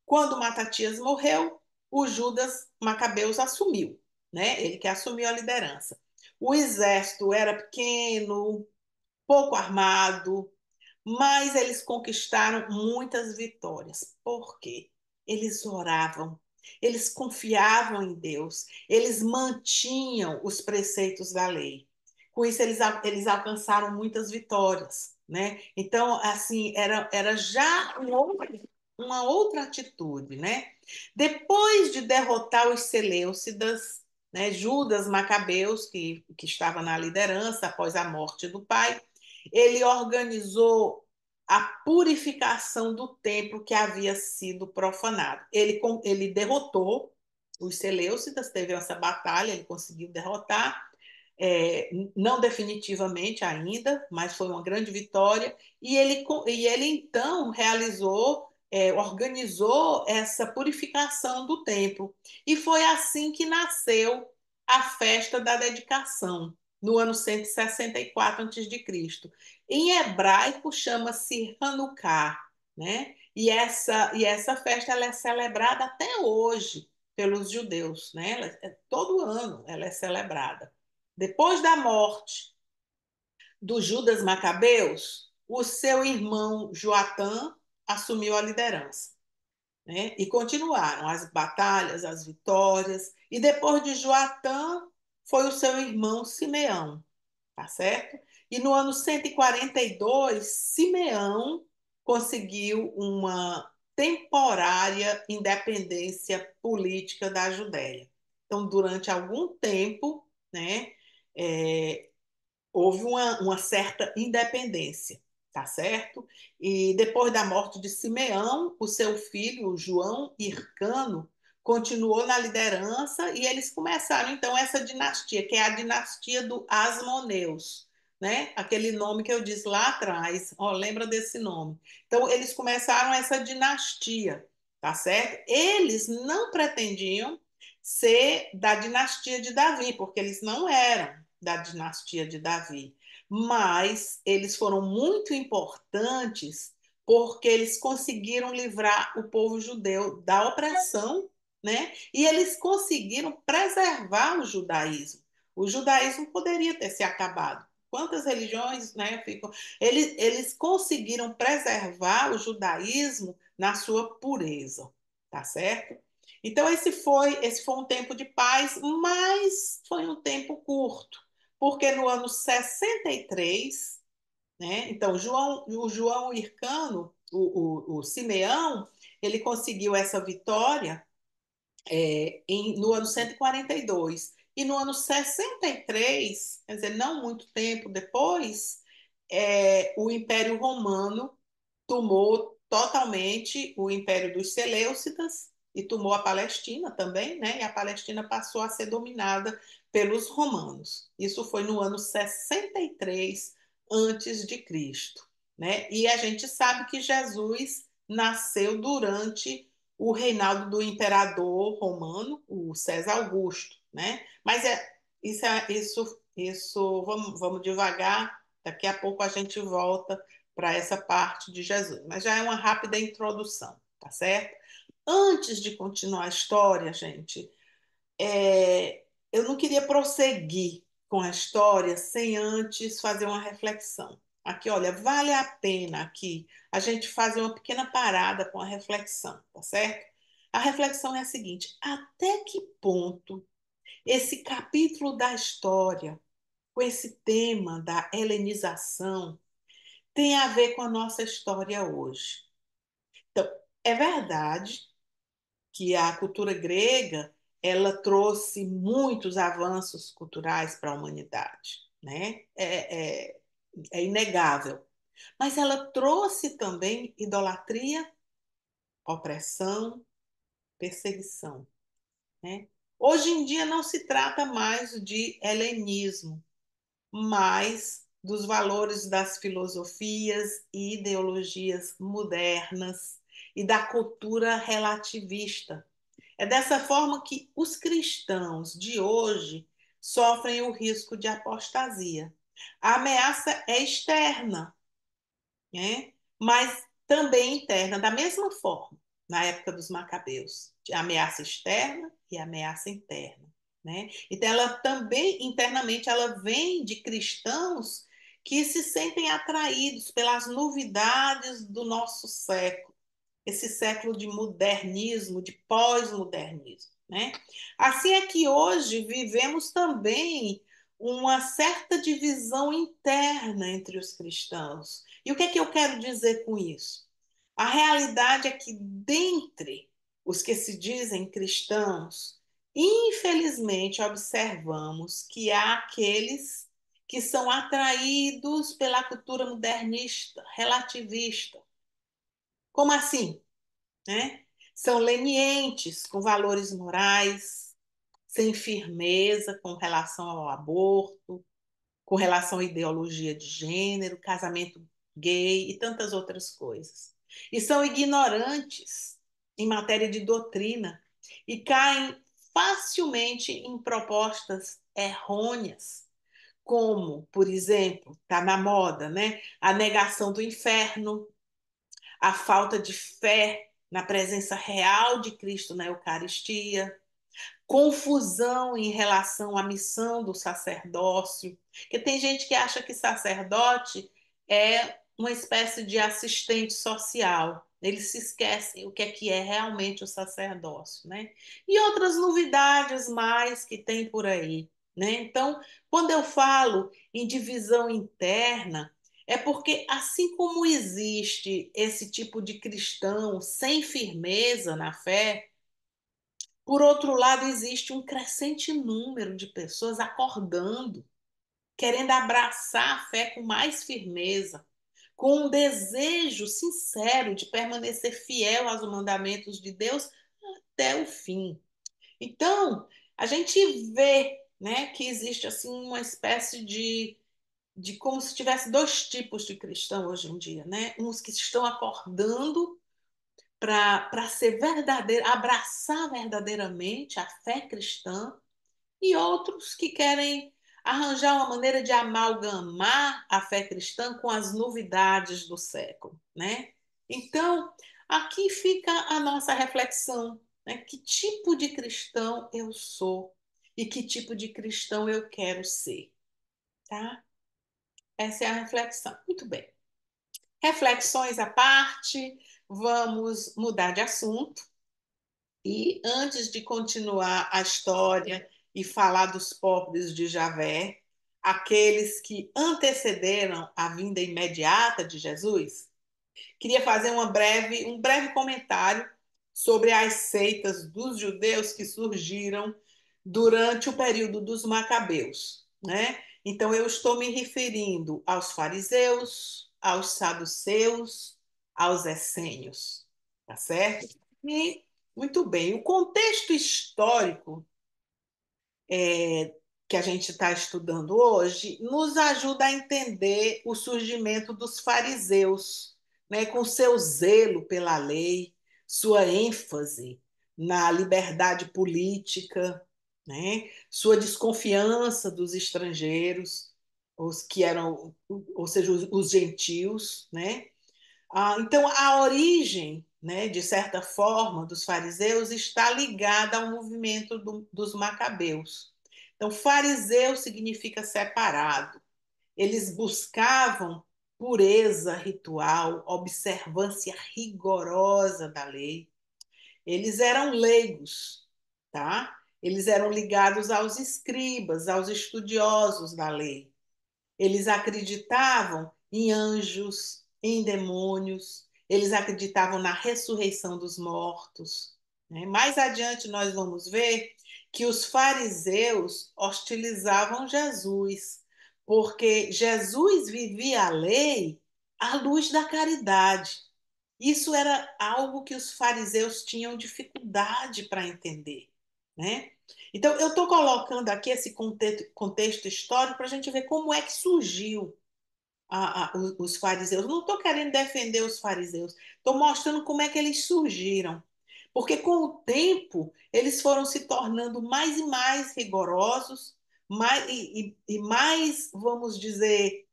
Quando Matatias morreu, o Judas Macabeus assumiu, né? Ele que assumiu a liderança. O exército era pequeno, pouco armado, mas eles conquistaram muitas vitórias. Por quê? Eles oravam, eles confiavam em Deus, eles mantinham os preceitos da lei. Com isso, eles alcançaram muitas vitórias, né? Então, assim, era já uma outra atitude, né? Depois de derrotar os Seleucidas, né, Judas Macabeus, que estava na liderança após a morte do pai, ele organizou a purificação do templo que havia sido profanado. Ele derrotou os Seleucidas, teve essa batalha, ele conseguiu derrotar, não definitivamente ainda, mas foi uma grande vitória, e ele então realizou, organizou essa purificação do templo. E foi assim que nasceu a festa da dedicação, no ano 164 a.C. Em hebraico chama-se Hanukkah, né? E essa festa ela é celebrada até hoje pelos judeus, né? Todo ano ela é celebrada. Depois da morte do Judas Macabeus, o seu irmão Joatã assumiu a liderança, né? E continuaram as batalhas, as vitórias. E depois de Joatã, foi o seu irmão Simeão, tá certo? E no ano 142, Simeão conseguiu uma temporária independência política da Judéia. Então, durante algum tempo, né, houve uma certa independência, tá certo? E depois da morte de Simeão, o seu filho, João Hircano, continuou na liderança e eles começaram, então, essa dinastia, que é a dinastia do Asmoneus, né? Aquele nome que eu disse lá atrás, ó, lembra desse nome. Então, eles começaram essa dinastia, tá certo? Eles não pretendiam ser da dinastia de Davi, porque eles não eram da dinastia de Davi, mas eles foram muito importantes porque eles conseguiram livrar o povo judeu da opressão, né? E eles conseguiram preservar o judaísmo. O judaísmo poderia ter se acabado. Quantas religiões, né, ficam? Eles conseguiram preservar o judaísmo na sua pureza, tá certo? Então esse foi um tempo de paz, mas foi um tempo curto, porque no ano 63, né? Então o João Hircano, o Simeão, ele conseguiu essa vitória, no ano 142. E no ano 63, quer dizer, não muito tempo depois, o Império Romano tomou totalmente o Império dos Seleucidas e tomou a Palestina também, né? E a Palestina passou a ser dominada pelos romanos. Isso foi no ano 63 antes de Cristo, né? E a gente sabe que Jesus nasceu durante o reinado do imperador romano, o César Augusto, né? Mas isso, vamos devagar, Daqui a pouco a gente volta para essa parte de Jesus, mas já é uma rápida introdução, tá certo? Antes de continuar a história, gente, eu não queria prosseguir com a história sem antes fazer uma reflexão. Aqui, olha, vale a pena aqui a gente fazer uma pequena parada com a reflexão, tá certo? A reflexão é a seguinte: até que ponto esse capítulo da história, com esse tema da helenização, tem a ver com a nossa história hoje? Então, é verdade que a cultura grega ela trouxe muitos avanços culturais para a humanidade, né? É inegável. Mas ela trouxe também idolatria, opressão, perseguição, né? Hoje em dia não se trata mais de helenismo, mas dos valores das filosofias e ideologias modernas e da cultura relativista. É dessa forma que os cristãos de hoje sofrem o risco de apostasia. A ameaça é externa, né? Mas também interna, da mesma forma, na época dos Macabeus, de ameaça externa e ameaça interna, né? Então ela também internamente ela vem de cristãos que se sentem atraídos pelas novidades do nosso século, esse século de modernismo, de pós-modernismo, né? Assim é que hoje vivemos também uma certa divisão interna entre os cristãos. E o que é que eu quero dizer com isso? A realidade é que, dentre os que se dizem cristãos, infelizmente observamos que há aqueles que são atraídos pela cultura modernista, relativista. Como assim? Né? São lenientes com valores morais, sem firmeza com relação ao aborto, com relação à ideologia de gênero, casamento gay e tantas outras coisas. E são ignorantes em matéria de doutrina e caem facilmente em propostas errôneas, como, por exemplo, está na moda, né? A negação do inferno, a falta de fé na presença real de Cristo na Eucaristia, confusão em relação à missão do sacerdócio, porque tem gente que acha que sacerdote é uma espécie de assistente social. Eles se esquecem o que é realmente o sacerdócio, né? E outras novidades mais que tem por aí, né? Então, quando eu falo em divisão interna, é porque assim como existe esse tipo de cristão sem firmeza na fé, por outro lado, existe um crescente número de pessoas acordando, querendo abraçar a fé com mais firmeza, com um desejo sincero de permanecer fiel aos mandamentos de Deus até o fim. Então, a gente vê, né, que existe assim uma espécie de como se tivesse dois tipos de cristão hoje em dia, né? Uns que estão acordando para ser verdadeiro, abraçar verdadeiramente a fé cristã, e outros que querem arranjar uma maneira de amalgamar a fé cristã com as novidades do século, né? Então, aqui fica a nossa reflexão, né? Que tipo de cristão eu sou e que tipo de cristão eu quero ser, tá? Essa é a reflexão. Muito bem. Reflexões à parte, vamos mudar de assunto. E antes de continuar a história e falar dos pobres de Javé, aqueles que antecederam a vinda imediata de Jesus, queria fazer um breve comentário sobre as seitas dos judeus que surgiram durante o período dos Macabeus, né? Então eu estou me referindo aos fariseus, aos saduceus, aos essênios, tá certo? E muito bem, o contexto histórico que a gente está estudando hoje nos ajuda a entender o surgimento dos fariseus, né, com seu zelo pela lei, sua ênfase na liberdade política, né, sua desconfiança dos estrangeiros. os que eram, ou seja, os gentios, né? Então, a origem, né, de certa forma, dos fariseus está ligada ao movimento dos macabeus. Então, fariseu significa separado. Eles buscavam pureza ritual, observância rigorosa da lei. Eles eram leigos, tá? Eles eram ligados aos escribas, aos estudiosos da lei. Eles acreditavam em anjos, em demônios, eles acreditavam na ressurreição dos mortos. Né? Mais adiante, nós vamos ver que os fariseus hostilizavam Jesus, porque Jesus vivia a lei à luz da caridade. Isso era algo que os fariseus tinham dificuldade para entender, né? Então, eu estou colocando aqui esse contexto histórico para a gente ver como é que surgiu os fariseus. Não estou querendo defender os fariseus, estou mostrando como é que eles surgiram. Porque com o tempo eles foram se tornando mais e mais rigorosos, e mais, vamos dizer,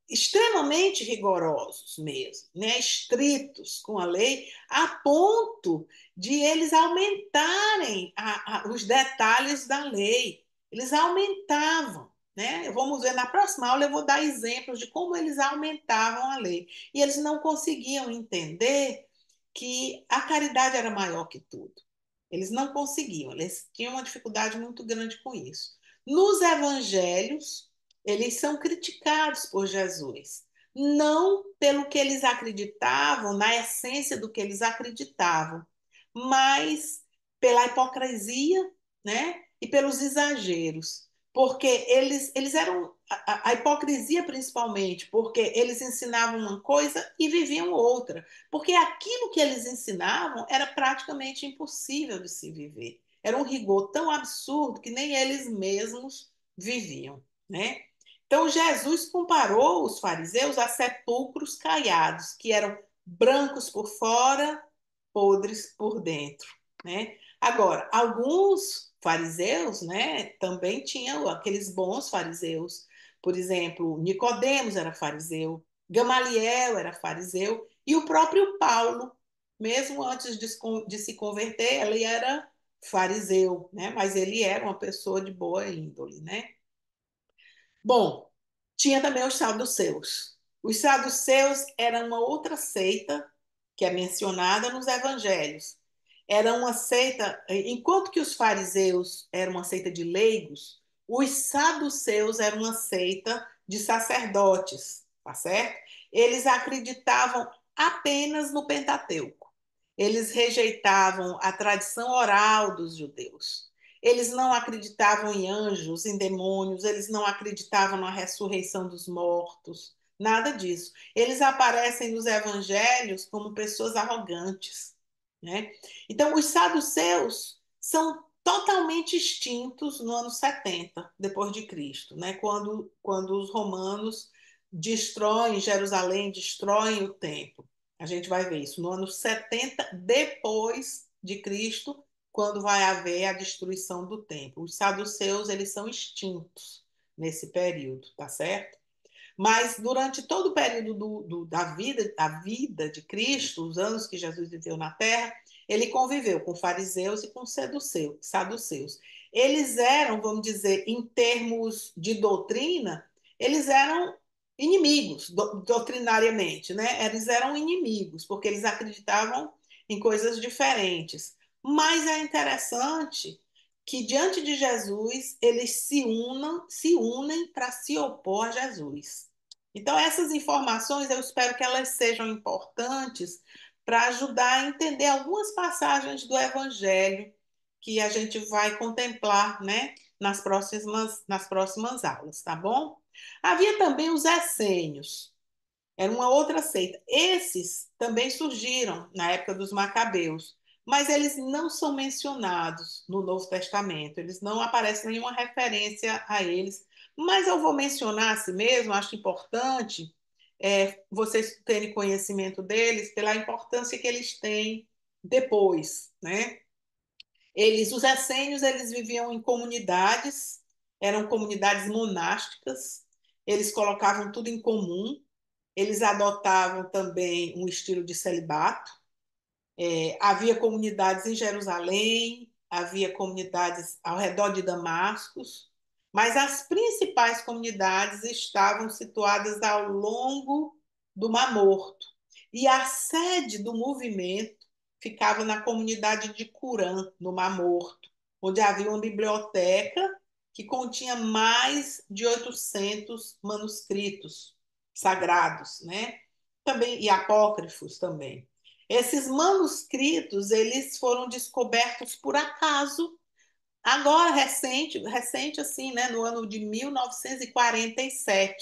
extremamente rigorosos mesmo, né? Estritos com a lei, a ponto de eles aumentarem os detalhes da lei. Eles aumentavam. Né? Vamos ver, na próxima aula eu vou dar exemplos de como eles aumentavam a lei. E eles não conseguiam entender que a caridade era maior que tudo. Eles não conseguiam, eles tinham uma dificuldade muito grande com isso. Nos evangelhos, eles são criticados por Jesus, não pelo que eles acreditavam, na essência do que eles acreditavam, mas pela hipocrisia, né? E pelos exageros. Porque eles eram a hipocrisia principalmente, porque eles ensinavam uma coisa e viviam outra. Porque aquilo que eles ensinavam era praticamente impossível de se viver. Era um rigor tão absurdo que nem eles mesmos viviam, né? Então Jesus comparou os fariseus a sepulcros caiados, que eram brancos por fora, podres por dentro, né? Agora, alguns fariseus, né, também tinham aqueles bons fariseus. Por exemplo, Nicodemos era fariseu, Gamaliel era fariseu e o próprio Paulo, mesmo antes de se converter, ele era fariseu, né? Mas ele era uma pessoa de boa índole, né? Bom, tinha também os saduceus. Os saduceus eram uma outra seita que é mencionada nos evangelhos. Era uma seita, enquanto que os fariseus eram uma seita de leigos, os saduceus eram uma seita de sacerdotes, tá certo? Eles acreditavam apenas no Pentateuco. Eles rejeitavam a tradição oral dos judeus. Eles não acreditavam em anjos, em demônios, eles não acreditavam na ressurreição dos mortos, nada disso. Eles aparecem nos evangelhos como pessoas arrogantes, né? Então, os saduceus são totalmente extintos no ano 70 depois de Cristo, né? Quando os romanos destroem Jerusalém, destroem o templo. A gente vai ver isso no ano 70 depois de Cristo, quando vai haver a destruição do templo. Os saduceus, eles são extintos nesse período, tá certo? Mas durante todo o período da vida de Cristo, os anos que Jesus viveu na Terra, ele conviveu com fariseus e com saduceus. Eles eram, vamos dizer, em termos de doutrina, eles eram inimigos, doutrinariamente, né? Eles eram inimigos, porque eles acreditavam em coisas diferentes. Mas é interessante que diante de Jesus eles se unem para se opor a Jesus. Então, essas informações eu espero que elas sejam importantes para ajudar a entender algumas passagens do Evangelho que a gente vai contemplar, né, nas próximas aulas, tá bom? Havia também os essênios, era uma outra seita. Esses também surgiram na época dos Macabeus, mas eles não são mencionados no Novo Testamento, eles não aparecem nenhuma referência a eles. Mas eu vou mencionar assim mesmo, acho importante vocês terem conhecimento deles pela importância que eles têm depois, né? Os essênios, eles viviam em comunidades, eram comunidades monásticas, eles colocavam tudo em comum, eles adotavam também um estilo de celibato. Havia comunidades em Jerusalém, havia comunidades ao redor de Damascus, mas as principais comunidades estavam situadas ao longo do Mar Morto. E a sede do movimento ficava na comunidade de Curã, no Mar Morto, onde havia uma biblioteca que continha mais de 800 manuscritos sagrados, né? Também, e apócrifos também. Esses manuscritos, eles foram descobertos por acaso, agora recente, recente assim, né, no ano de 1947.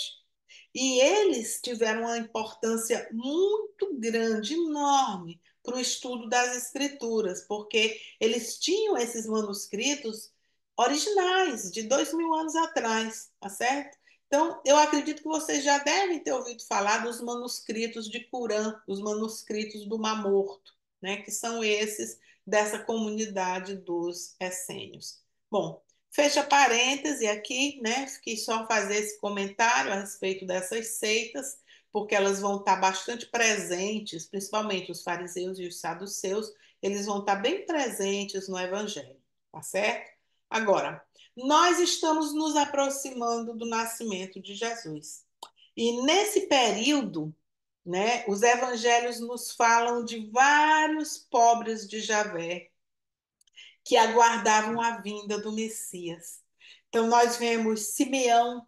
E eles tiveram uma importância muito grande, enorme, para o estudo das escrituras, porque eles tinham esses manuscritos originais, de 2.000 anos atrás, tá certo? Então, eu acredito que vocês já devem ter ouvido falar dos manuscritos de Qumran, os manuscritos do Mar Morto, né, que são esses dessa comunidade dos essênios. Bom, fecha parêntese aqui, né? Quis só fazer esse comentário a respeito dessas seitas, porque elas vão estar bastante presentes, principalmente os fariseus e os saduceus, eles vão estar bem presentes no Evangelho, tá certo? Agora, nós estamos nos aproximando do nascimento de Jesus. E nesse período, né, os evangelhos nos falam de vários pobres de Javé, que aguardavam a vinda do Messias. Então, nós vemos Simeão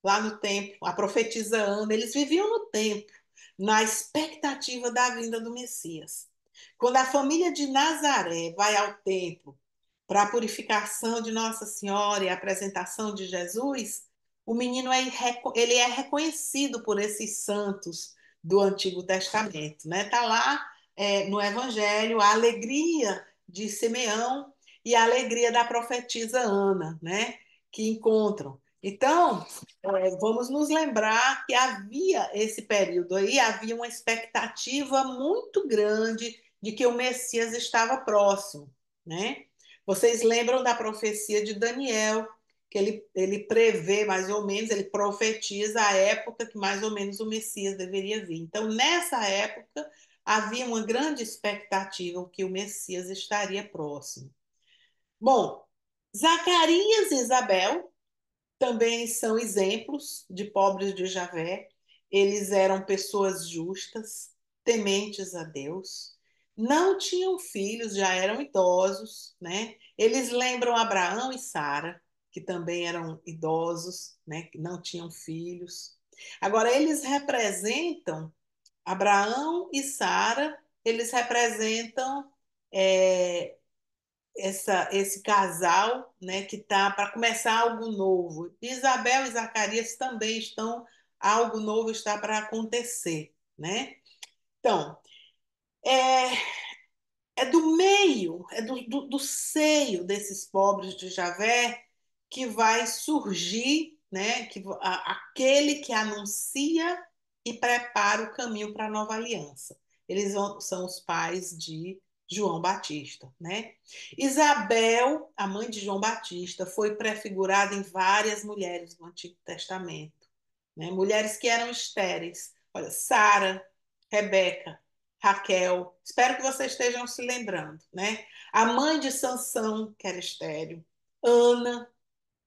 lá no templo, a profetisa Ana, eles viviam no templo, na expectativa da vinda do Messias. Quando a família de Nazaré vai ao templo para a purificação de Nossa Senhora e a apresentação de Jesus, o menino ele é reconhecido por esses santos do Antigo Testamento, né? Tá lá no Evangelho a alegria de Simeão e a alegria da profetisa Ana, né? Que encontram. Então, vamos nos lembrar que havia esse período aí, havia uma expectativa muito grande de que o Messias estava próximo, né? Vocês lembram da profecia de Daniel, que ele prevê mais ou menos, ele profetiza a época que mais ou menos o Messias deveria vir. Então, nessa época, havia uma grande expectativa que o Messias estaria próximo. Bom, Zacarias e Isabel também são exemplos de pobres de Javé. Eles eram pessoas justas, tementes a Deus, não tinham filhos, já eram idosos, né? Eles lembram Abraão e Sara, que também eram idosos, né? Que não tinham filhos. Agora, eles representam Abraão e Sara, eles representam é, esse casal, né, que está para começar algo novo. Isabel e Zacarias também estão, algo novo está para acontecer, né? Então, é, é do meio, é do seio desses pobres de Javé que vai surgir, né, aquele que anuncia e prepara o caminho para a nova aliança. São os pais de João Batista, né? Isabel, a mãe de João Batista, foi prefigurada em várias mulheres do Antigo Testamento, né? Mulheres que eram estéreis. Olha, Sara, Rebeca, Raquel, espero que vocês estejam se lembrando, né? A mãe de Sansão, que era estéril, Ana,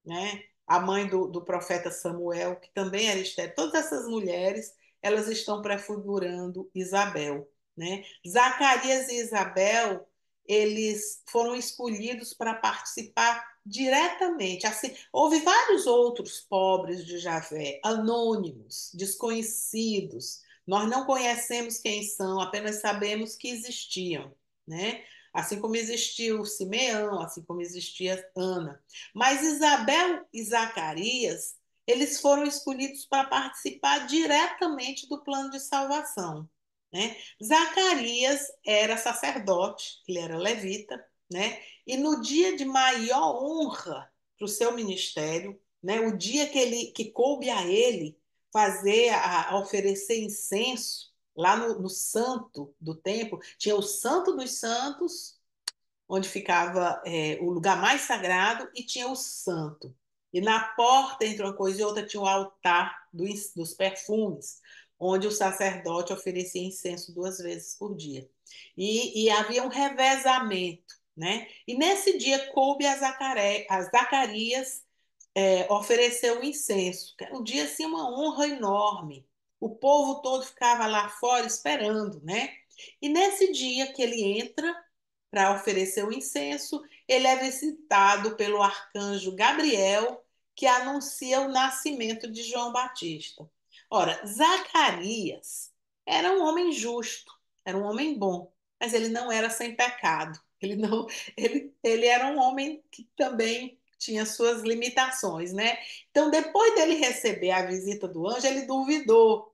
né? A mãe do profeta Samuel, que também era estéril. Todas essas mulheres, elas estão prefigurando Isabel, né? Zacarias e Isabel, eles foram escolhidos para participar diretamente. Assim, houve vários outros pobres de Javé, anônimos, desconhecidos. Nós não conhecemos quem são, apenas sabemos que existiam, né? Assim como existiu Simeão, assim como existia Ana. Mas Isabel e Zacarias, eles foram escolhidos para participar diretamente do plano de salvação, né? Zacarias era sacerdote, ele era levita, né? E no dia de maior honra para o seu ministério, né? O dia que coube a ele fazer, a oferecer incenso lá no santo do templo, tinha o santo dos santos, onde ficava o lugar mais sagrado, e tinha o santo. E na porta, entre uma coisa e outra, tinha o altar dos perfumes, onde o sacerdote oferecia incenso 2 vezes por dia. E havia um revezamento, né? E nesse dia coube a Zacarias oferecer o incenso. Um dia, assim, uma honra enorme. O povo todo ficava lá fora esperando, né? E nesse dia que ele entra para oferecer o incenso, ele é visitado pelo arcanjo Gabriel, que anuncia o nascimento de João Batista. Ora, Zacarias era um homem justo, era um homem bom, mas ele não era sem pecado. Ele não, ele era um homem que também tinha suas limitações, né? Então, depois dele receber a visita do anjo, ele duvidou.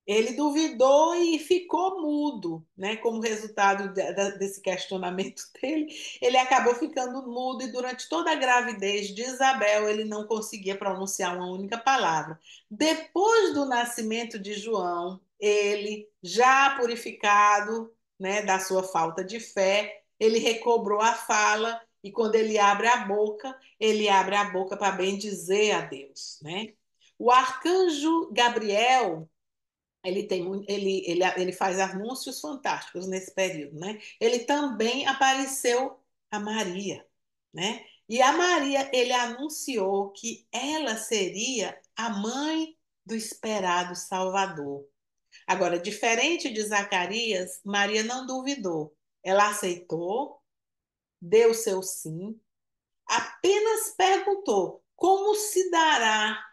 Ele duvidou e ficou mudo, né? Como resultado desse questionamento dele, ele acabou ficando mudo e durante toda a gravidez de Isabel ele não conseguia pronunciar uma única palavra. Depois do nascimento de João, ele, já purificado, né, da sua falta de fé, ele recobrou a fala e quando ele abre a boca para bendizer a Deus, né? O arcanjo Gabriel ele faz anúncios fantásticos nesse período, né? Ele também apareceu a Maria, né? E a Maria, ele anunciou que ela seria a mãe do esperado Salvador. Agora, diferente de Zacarias, Maria não duvidou. Ela aceitou, deu seu sim, apenas perguntou: como se dará,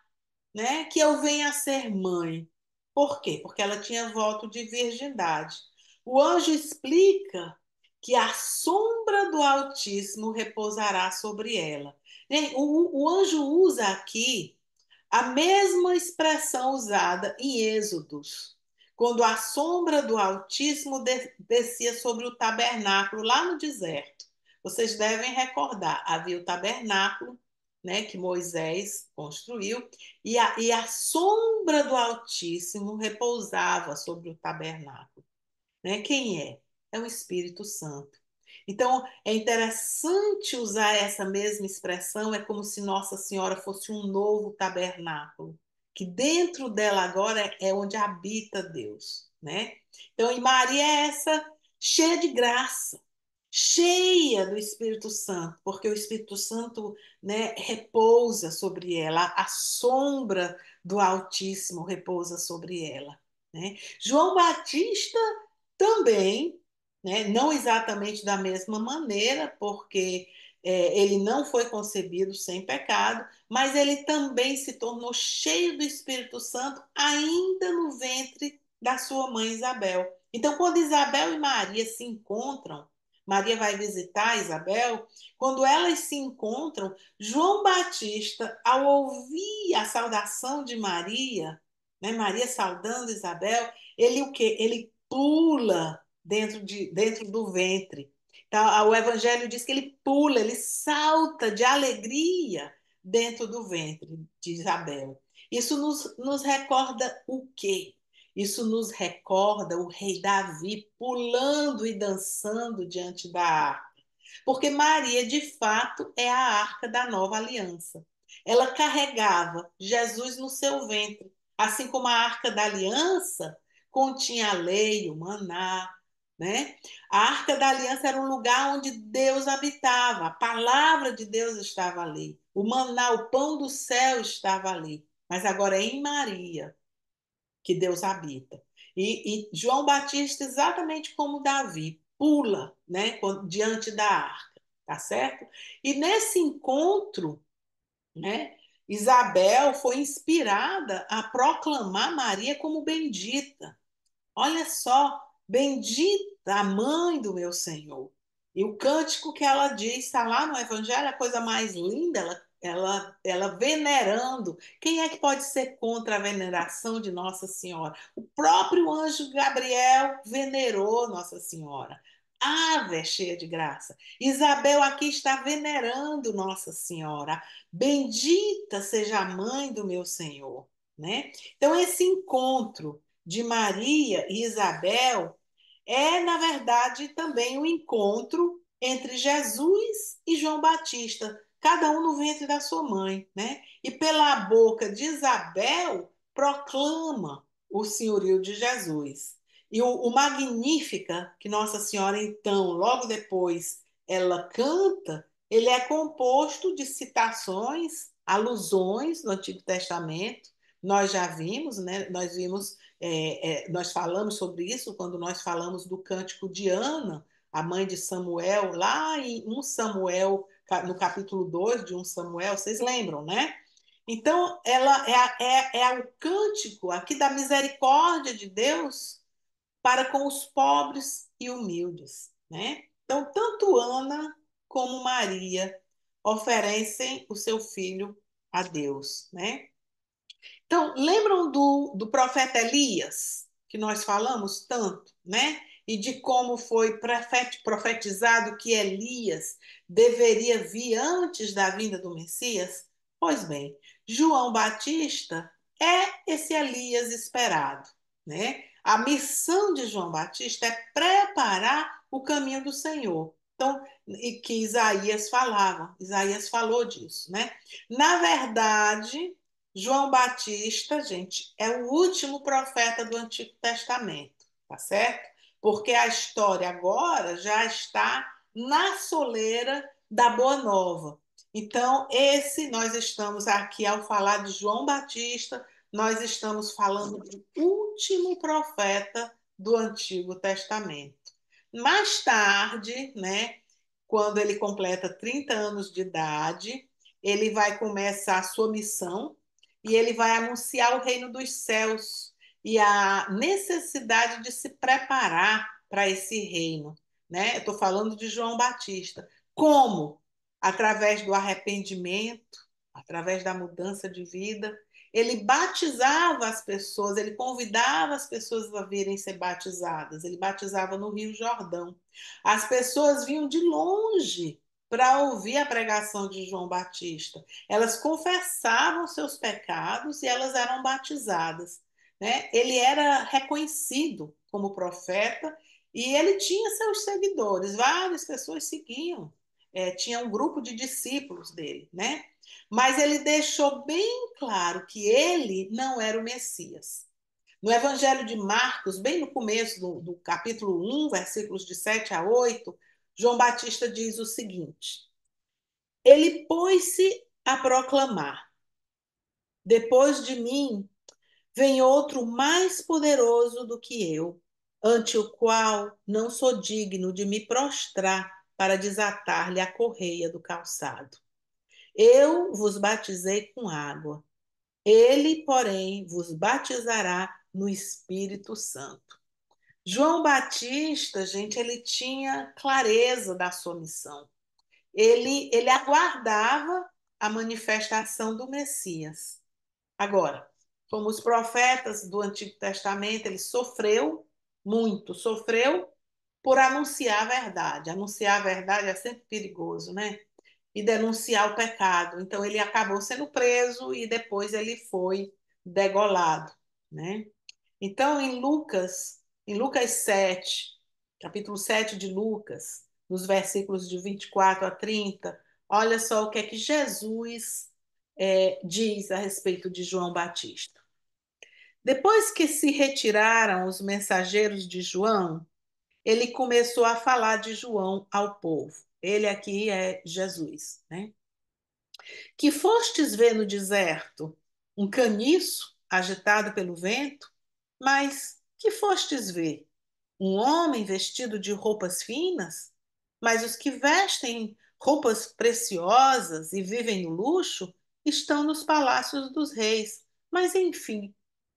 né, que eu venha a ser mãe? Por quê? Porque ela tinha voto de virgindade. O anjo explica que a sombra do Altíssimo repousará sobre ela. O anjo usa aqui a mesma expressão usada em Êxodos, quando a sombra do Altíssimo descia sobre o tabernáculo lá no deserto. Vocês devem recordar, havia o tabernáculo, né, que Moisés construiu, e a sombra do Altíssimo repousava sobre o tabernáculo, né? Quem é? É o Espírito Santo. Então, é interessante usar essa mesma expressão, é como se Nossa Senhora fosse um novo tabernáculo, que dentro dela agora é onde habita Deus, né? Então, e Maria é essa cheia de graça, cheia do Espírito Santo, porque o Espírito Santo, né, repousa sobre ela, a sombra do Altíssimo repousa sobre ela, né? João Batista também, né, não exatamente da mesma maneira, porque ele não foi concebido sem pecado, mas ele também se tornou cheio do Espírito Santo ainda no ventre da sua mãe Isabel. Então, quando Isabel e Maria se encontram, Maria vai visitar Isabel, quando elas se encontram, João Batista, ao ouvir a saudação de Maria, né, Maria saudando Isabel, ele o quê? Ele pula dentro do ventre. Então, o Evangelho diz que ele pula, ele salta de alegria dentro do ventre de Isabel. Isso nos recorda o quê? Isso nos recorda o rei Davi pulando e dançando diante da arca. Porque Maria, de fato, é a arca da nova aliança. Ela carregava Jesus no seu ventre, assim como a arca da aliança continha a lei, o maná, né? A Arca da Aliança era um lugar onde Deus habitava, a palavra de Deus estava ali, o maná, o pão do céu estava ali. Mas agora é em Maria que Deus habita. E João Batista, exatamente como Davi, pula, né, diante da arca, tá certo? E nesse encontro, né, Isabel foi inspirada a proclamar Maria como bendita. Olha só, bendita a mãe do meu Senhor. E o cântico que ela diz está lá no Evangelho, a coisa mais linda, ela venerando. Quem é que pode ser contra a veneração de Nossa Senhora? O próprio anjo Gabriel venerou Nossa Senhora. Ave cheia de graça. Isabel aqui está venerando Nossa Senhora. Bendita seja a mãe do meu Senhor, né? Então esse encontro de Maria e Isabel é, na verdade, também um encontro entre Jesus e João Batista, cada um no ventre da sua mãe, né? E pela boca de Isabel proclama o senhorio de Jesus. E o Magnífica, que Nossa Senhora, então, logo depois, ela canta, ele é composto de citações, alusões do Antigo Testamento. Nós já vimos, né? Nós vimos, nós falamos sobre isso quando nós falamos do Cântico de Ana, a mãe de Samuel, lá em 1 Samuel, no capítulo 2 de 1 Samuel, vocês lembram, né? Então, ela é o cântico aqui da misericórdia de Deus para com os pobres e humildes, né? Então, tanto Ana como Maria oferecem o seu filho a Deus, né? Então, lembram do profeta Elias, que nós falamos tanto, né? E de como foi profetizado que Elias deveria vir antes da vinda do Messias? Pois bem, João Batista é esse Elias esperado, né? A missão de João Batista é preparar o caminho do Senhor. Então, e que Isaías falava, Isaías falou disso, né? Na verdade, João Batista, gente, é o último profeta do Antigo Testamento, tá certo? Porque a história agora já está na soleira da Boa Nova. Então, nós estamos aqui ao falar de João Batista, nós estamos falando do último profeta do Antigo Testamento. Mais tarde, né, quando ele completa 30 anos de idade, ele vai começar a sua missão e ele vai anunciar o reino dos céus e a necessidade de se preparar para esse reino, né? Eu estou falando de João Batista. Como? Através do arrependimento, através da mudança de vida. Ele batizava as pessoas, ele convidava as pessoas a virem ser batizadas. Ele batizava no Rio Jordão. As pessoas vinham de longe para ouvir a pregação de João Batista. Elas confessavam seus pecados e elas eram batizadas, né? Ele era reconhecido como profeta e ele tinha seus seguidores, várias pessoas seguiam. Tinha um grupo de discípulos dele, né? Mas ele deixou bem claro que ele não era o Messias. No Evangelho de Marcos, bem no começo do capítulo 1, versículos de 7 a 8, João Batista diz o seguinte: ele pôs-se a proclamar: depois de mim vem outro mais poderoso do que eu, ante o qual não sou digno de me prostrar para desatar-lhe a correia do calçado. Eu vos batizei com água. Ele, porém, vos batizará no Espírito Santo. João Batista, gente, ele tinha clareza da sua missão. Ele aguardava a manifestação do Messias. Agora, como os profetas do Antigo Testamento, ele sofreu muito, sofreu por anunciar a verdade. Anunciar a verdade é sempre perigoso, né? E denunciar o pecado. Então, ele acabou sendo preso e depois ele foi degolado, né? Então, em Lucas 7, capítulo 7 de Lucas, nos versículos de 24 a 30, olha só o que é que Jesus diz a respeito de João Batista. Depois que se retiraram os mensageiros de João, ele começou a falar de João ao povo. Ele aqui é Jesus, né? Que fostes ver no deserto um caniço agitado pelo vento, mas que fostes ver? Um homem vestido de roupas finas? Mas os que vestem roupas preciosas e vivem no luxo estão nos palácios dos reis. Mas, enfim,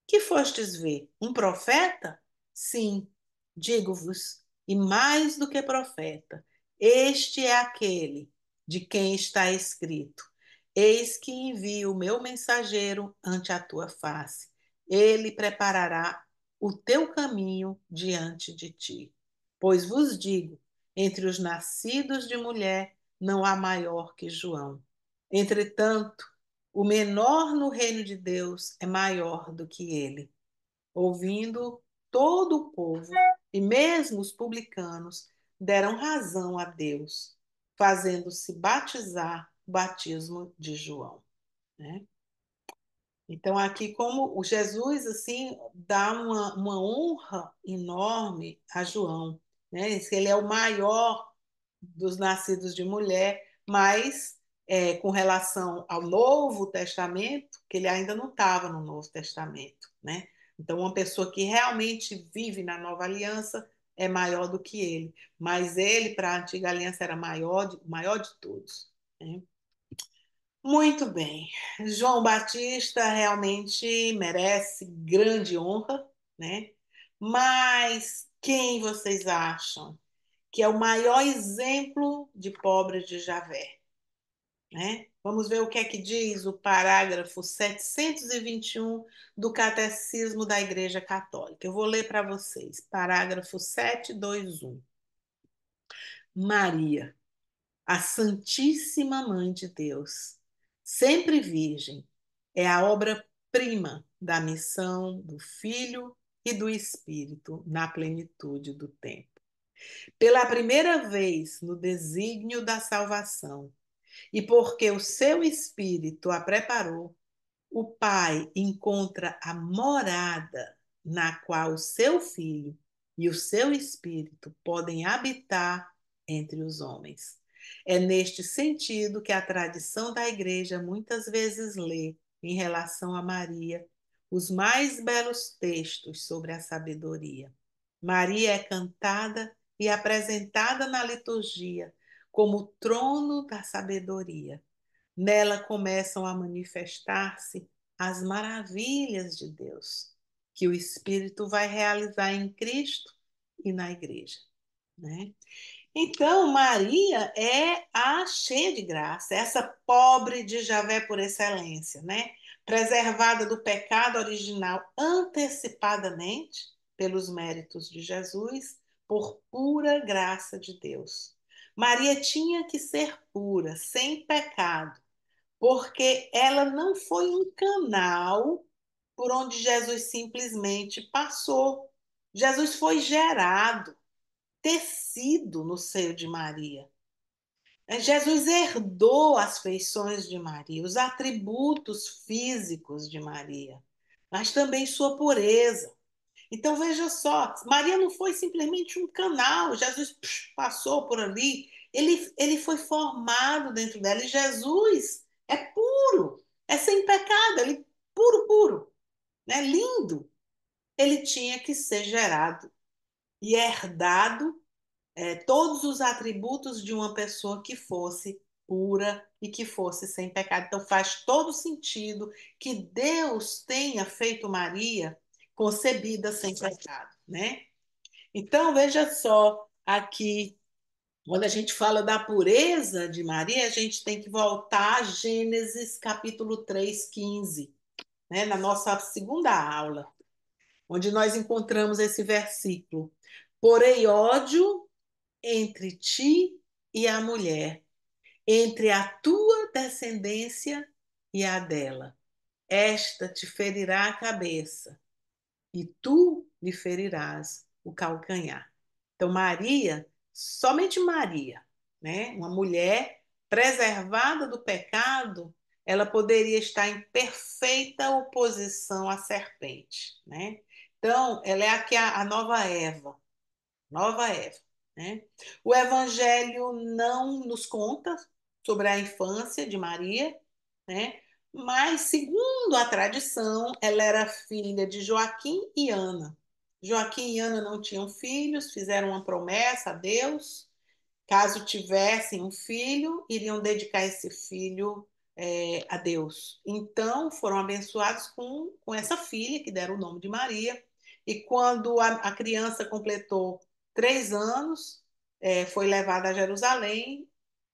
que fostes ver? Um profeta? Sim, digo-vos, e mais do que profeta, este é aquele de quem está escrito: eis que envio o meu mensageiro ante a tua face. Ele preparará o teu caminho diante de ti. Pois vos digo, entre os nascidos de mulher não há maior que João. Entretanto, o menor no reino de Deus é maior do que ele. Ouvindo, todo o povo, e mesmo os publicanos, deram razão a Deus, fazendo-se batizar o batismo de João, né? Então, aqui, como o Jesus, assim, dá uma honra enorme a João, né? Diz que ele é o maior dos nascidos de mulher, mas com relação ao Novo Testamento, que ele ainda não estava no Novo Testamento, né? Então, uma pessoa que realmente vive na Nova Aliança é maior do que ele, mas ele, para a Antiga Aliança, era o maior de todos, né? Muito bem. João Batista realmente merece grande honra, né? Mas quem vocês acham que é o maior exemplo de pobre de Javé, né? Vamos ver o que é que diz o parágrafo 721 do Catecismo da Igreja Católica. Eu vou ler para vocês. Parágrafo 721. Maria, a Santíssima Mãe de Deus, sempre virgem, é a obra-prima da missão do Filho e do Espírito na plenitude do tempo. Pela primeira vez no desígnio da salvação, e porque o seu Espírito a preparou, o Pai encontra a morada na qual o seu Filho e o seu Espírito podem habitar entre os homens. É neste sentido que a tradição da Igreja muitas vezes lê, em relação a Maria, os mais belos textos sobre a sabedoria. Maria é cantada e apresentada na liturgia como o trono da sabedoria. Nela começam a manifestar-se as maravilhas de Deus, que o Espírito vai realizar em Cristo e na Igreja, né? Então, Maria é a cheia de graça, essa pobre de Javé por excelência, né? Preservada do pecado original antecipadamente pelos méritos de Jesus, por pura graça de Deus. Maria tinha que ser pura, sem pecado, porque ela não foi um canal por onde Jesus simplesmente passou. Jesus foi gerado, tecido no seio de Maria. Jesus herdou as feições de Maria, os atributos físicos de Maria, mas também sua pureza. Então veja só, Maria não foi simplesmente um canal, Jesus passou por ali, ele foi formado dentro dela, e Jesus é puro, é sem pecado, ele puro, puro, né? Lindo. Ele tinha que ser gerado e herdado todos os atributos de uma pessoa que fosse pura e que fosse sem pecado. Então faz todo sentido que Deus tenha feito Maria concebida sem pecado, né? Então veja só aqui, quando a gente fala da pureza de Maria, a gente tem que voltar a Gênesis capítulo 3:15, né? Na nossa segunda aula, onde nós encontramos esse versículo. Porém, ódio entre ti e a mulher, entre a tua descendência e a dela. Esta te ferirá a cabeça e tu lhe ferirás o calcanhar. Então, Maria, somente Maria, né? Uma mulher preservada do pecado, ela poderia estar em perfeita oposição à serpente, né? Então, ela é aqui a nova Eva, nova Eva, né? O Evangelho não nos conta sobre a infância de Maria, né? Mas, segundo a tradição, ela era filha de Joaquim e Ana. Joaquim e Ana não tinham filhos, fizeram uma promessa a Deus. Caso tivessem um filho, iriam dedicar esse filho a Deus. Então, foram abençoados com essa filha, que deram o nome de Maria. E quando a criança completou 3 anos, foi levada a Jerusalém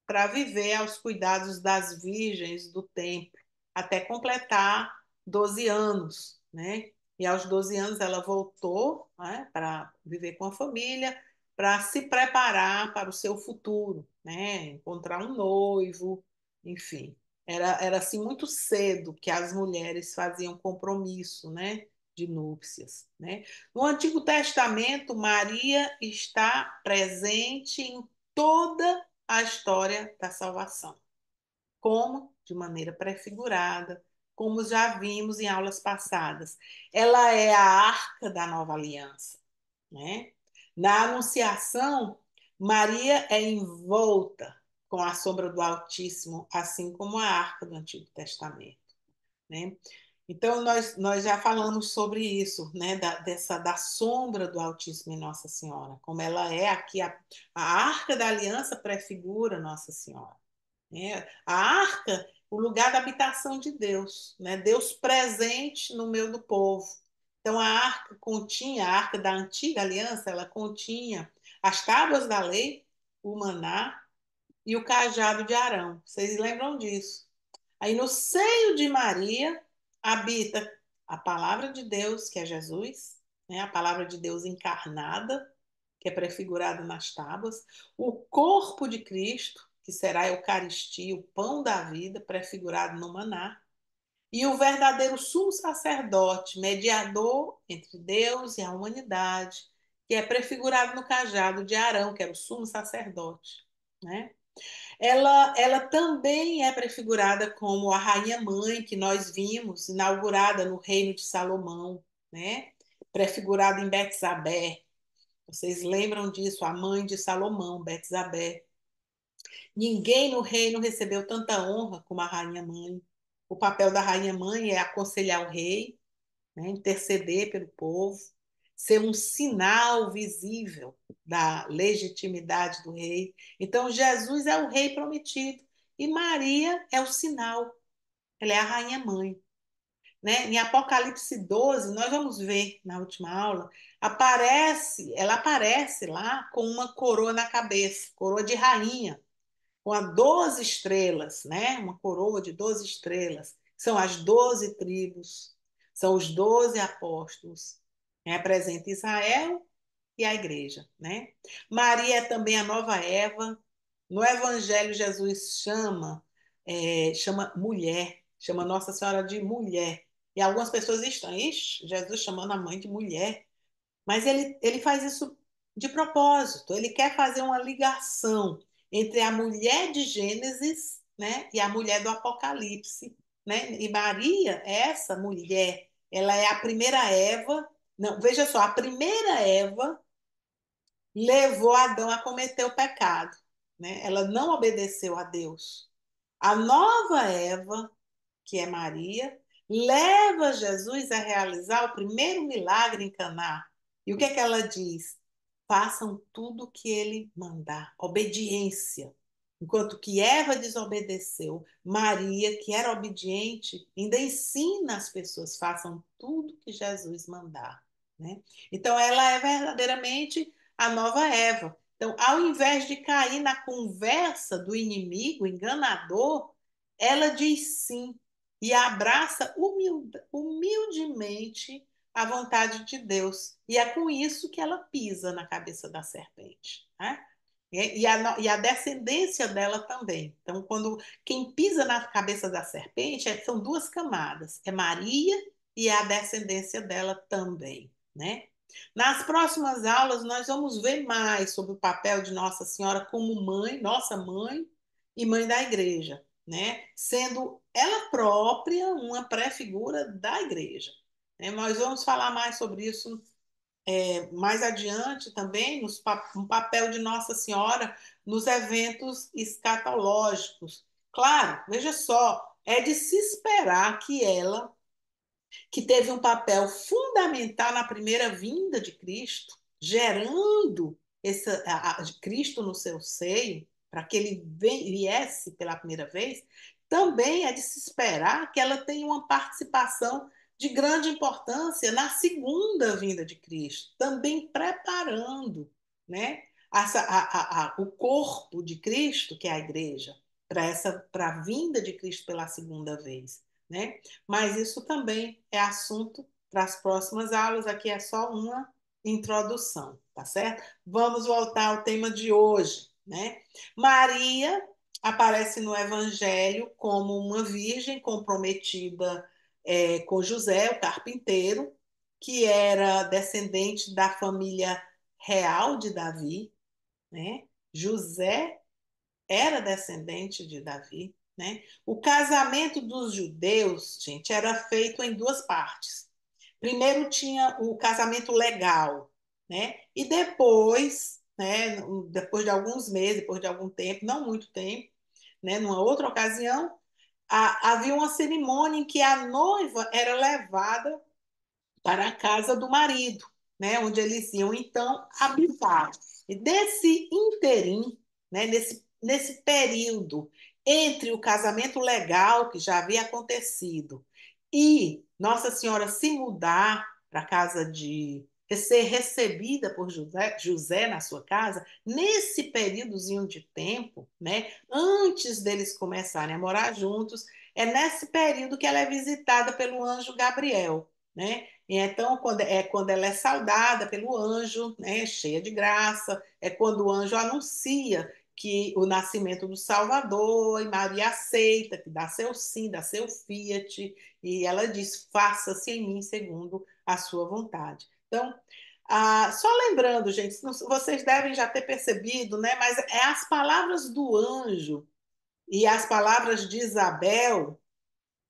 para viver aos cuidados das virgens do templo, até completar 12 anos, né? E aos 12 anos ela voltou, né, para viver com a família, para se preparar para o seu futuro, né? Encontrar um noivo, enfim. Era assim muito cedo que as mulheres faziam compromisso, né, de núpcias, né? No Antigo Testamento, Maria está presente em toda a história da salvação. Como? De maneira prefigurada, como já vimos em aulas passadas. Ela é a arca da nova aliança, né? Na Anunciação, Maria é envolta com a sombra do Altíssimo, assim como a arca do Antigo Testamento, né? Então, nós já falamos sobre isso, né? Da sombra do Altíssimo em Nossa Senhora, como ela é aqui, a arca da aliança prefigura Nossa Senhora, né? A arca, o lugar da habitação de Deus, né? Deus presente no meio do povo. Então, a arca da antiga aliança, ela continha as tábuas da lei, o maná e o cajado de Arão. Vocês lembram disso? Aí no seio de Maria habita a palavra de Deus, que é Jesus, né? A palavra de Deus encarnada, que é prefigurada nas tábuas, o corpo de Cristo, que será a Eucaristia, o pão da vida, prefigurado no maná, e o verdadeiro sumo sacerdote, mediador entre Deus e a humanidade, que é prefigurado no cajado de Arão, que era o sumo sacerdote, né? Ela também é prefigurada como a rainha-mãe que nós vimos, inaugurada no reino de Salomão, né? Prefigurada em Betsabé. Vocês lembram disso? A mãe de Salomão, Betsabé. Ninguém no reino recebeu tanta honra como a rainha-mãe. O papel da rainha-mãe é aconselhar o rei, né? Interceder pelo povo, ser um sinal visível da legitimidade do rei. Então, Jesus é o rei prometido e Maria é o sinal, ela é a rainha-mãe. Né? Em Apocalipse 12, nós vamos ver na última aula, ela aparece lá com uma coroa na cabeça, coroa de rainha, com a 12 estrelas, né? Uma coroa de 12 estrelas. São as 12 tribos, são os 12 apóstolos. Representa Israel e a igreja, né? Maria é também a nova Eva. No Evangelho, Jesus chama mulher, chama Nossa Senhora de mulher. E algumas pessoas estão, ixi, Jesus chamando a mãe de mulher. Mas ele faz isso de propósito, ele quer fazer uma ligação entre a mulher de Gênesis, né, e a mulher do Apocalipse, né? E Maria, essa mulher, ela é a primeira Eva. Não, veja só, a primeira Eva levou Adão a cometer o pecado, né? Ela não obedeceu a Deus. A nova Eva, que é Maria, leva Jesus a realizar o primeiro milagre em Caná. E o que é que ela diz? Façam tudo o que ele mandar. Obediência. Enquanto que Eva desobedeceu, Maria, que era obediente, ainda ensina as pessoas, façam tudo que Jesus mandar, né? Então, ela é verdadeiramente a nova Eva. Então, ao invés de cair na conversa do inimigo enganador, ela diz sim e abraça humildemente a vontade de Deus. E é com isso que ela pisa na cabeça da serpente, né? E a descendência dela também. Então, quando quem pisa na cabeça da serpente são duas camadas, é Maria e a descendência dela também, né? Nas próximas aulas, nós vamos ver mais sobre o papel de Nossa Senhora como mãe, nossa mãe e mãe da igreja, né? Sendo ela própria uma pré-figura da igreja, né? Nós vamos falar mais sobre isso mais adiante também, no papel de Nossa Senhora nos eventos escatológicos. Claro, veja só, é de se esperar que ela, que teve um papel fundamental na primeira vinda de Cristo, gerando Cristo no seu seio, para que ele viesse pela primeira vez, também é de se esperar que ela tenha uma participação de grande importância na segunda vinda de Cristo, também preparando, né, o corpo de Cristo, que é a igreja, para a vinda de Cristo pela segunda vez, né? Mas isso também é assunto para as próximas aulas, aqui é só uma introdução, tá certo? Vamos voltar ao tema de hoje, né? Maria aparece no Evangelho como uma virgem comprometida com José, o carpinteiro, que era descendente da família real de Davi, né? José era descendente de Davi, né? O casamento dos judeus, gente, era feito em duas partes. Primeiro tinha o casamento legal, né? E depois, né, depois de alguns meses, depois de algum tempo, não muito tempo, né, numa outra ocasião, havia uma cerimônia em que a noiva era levada para a casa do marido, né, onde eles iam então habitar. E desse interim, né, nesse período entre o casamento legal que já havia acontecido e Nossa Senhora se mudar para a casa de ser recebida por José na sua casa, nesse períodozinho de tempo, né, antes deles começarem a morar juntos, é nesse período que ela é visitada pelo anjo Gabriel, né? E então, quando ela é saudada pelo anjo, né, cheia de graça, é quando o anjo anuncia que o nascimento do Salvador, e Maria aceita, que dá seu sim, dá seu fiat, e ela diz: faça-se em mim segundo a sua vontade. Então, só lembrando, gente, vocês devem já ter percebido, né? Mas é as palavras do anjo e as palavras de Isabel,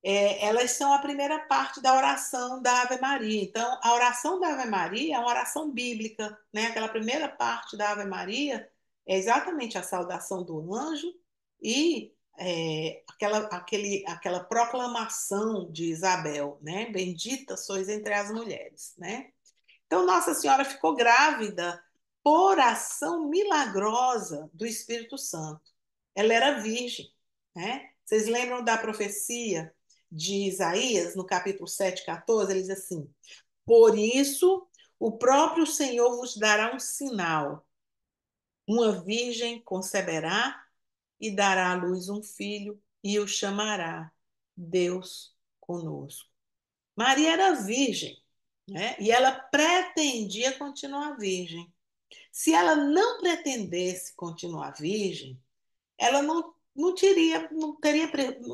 elas são a primeira parte da oração da Ave Maria. Então, a oração da Ave Maria é uma oração bíblica, né? Aquela primeira parte da Ave Maria é exatamente a saudação do anjo e aquela proclamação de Isabel, né? Bendita sois entre as mulheres, né? Então, Nossa Senhora ficou grávida por ação milagrosa do Espírito Santo. Ela era virgem, né? Vocês lembram da profecia de Isaías, no capítulo 7, 14? Ele diz assim: por isso o próprio Senhor vos dará um sinal. Uma virgem conceberá e dará à luz um filho e o chamará Deus conosco. Maria era virgem, né? E ela pretendia continuar virgem. Se ela não pretendesse continuar virgem, ela não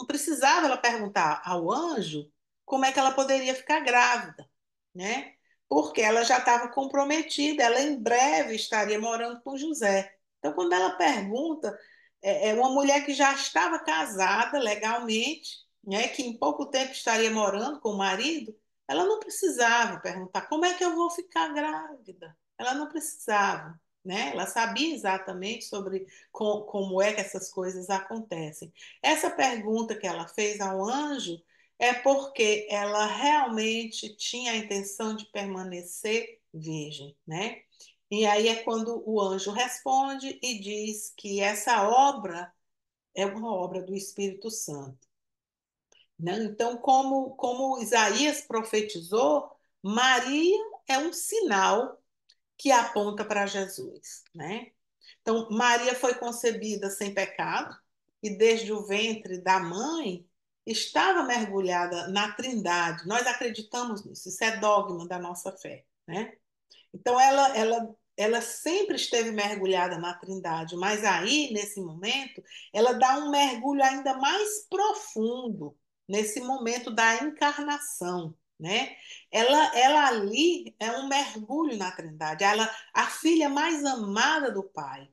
precisava ela perguntar ao anjo como é que ela poderia ficar grávida, né? Porque ela já estava comprometida, ela em breve estaria morando com José. Então, quando ela pergunta, é uma mulher que já estava casada legalmente, né? Que em pouco tempo estaria morando com o marido, ela não precisava perguntar como é que eu vou ficar grávida. Ela não precisava, né? Ela sabia exatamente sobre como é que essas coisas acontecem. Essa pergunta que ela fez ao anjo é porque ela realmente tinha a intenção de permanecer virgem, né? E aí é quando o anjo responde e diz que essa obra é uma obra do Espírito Santo, né? Então, como Isaías profetizou, Maria é um sinal que aponta para Jesus, né? Então, Maria foi concebida sem pecado e desde o ventre da mãe estava mergulhada na Trindade. Nós acreditamos nisso, isso é dogma da nossa fé, né? Então, ela sempre esteve mergulhada na Trindade, mas aí, nesse momento, ela dá um mergulho ainda mais profundo, nesse momento da encarnação, né? Ela ali é um mergulho na Trindade, ela, a filha mais amada do Pai,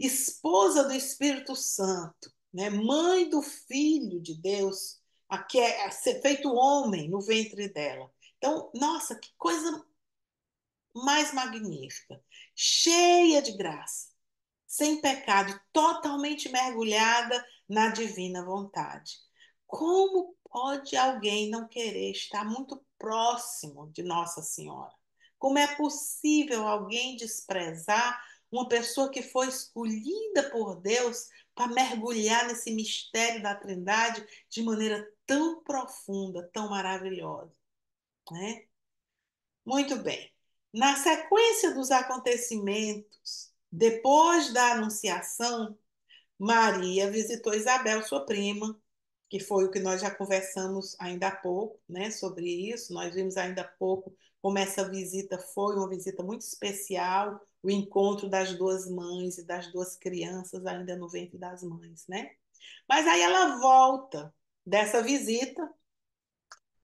esposa do Espírito Santo, né? Mãe do Filho de Deus, a que é ser feito homem no ventre dela. Então, nossa, que coisa mais magnífica, cheia de graça, sem pecado, totalmente mergulhada na divina vontade. Como pode alguém não querer estar muito próximo de Nossa Senhora? Como é possível alguém desprezar uma pessoa que foi escolhida por Deus para mergulhar nesse mistério da Trindade de maneira tão profunda, tão maravilhosa, né? Muito bem. Na sequência dos acontecimentos, depois da Anunciação, Maria visitou Isabel, sua prima, que foi o que nós já conversamos ainda há pouco, né, sobre isso. Nós vimos ainda há pouco como essa visita foi uma visita muito especial, o encontro das duas mães e das duas crianças ainda no ventre das mães, né? Mas aí ela volta dessa visita,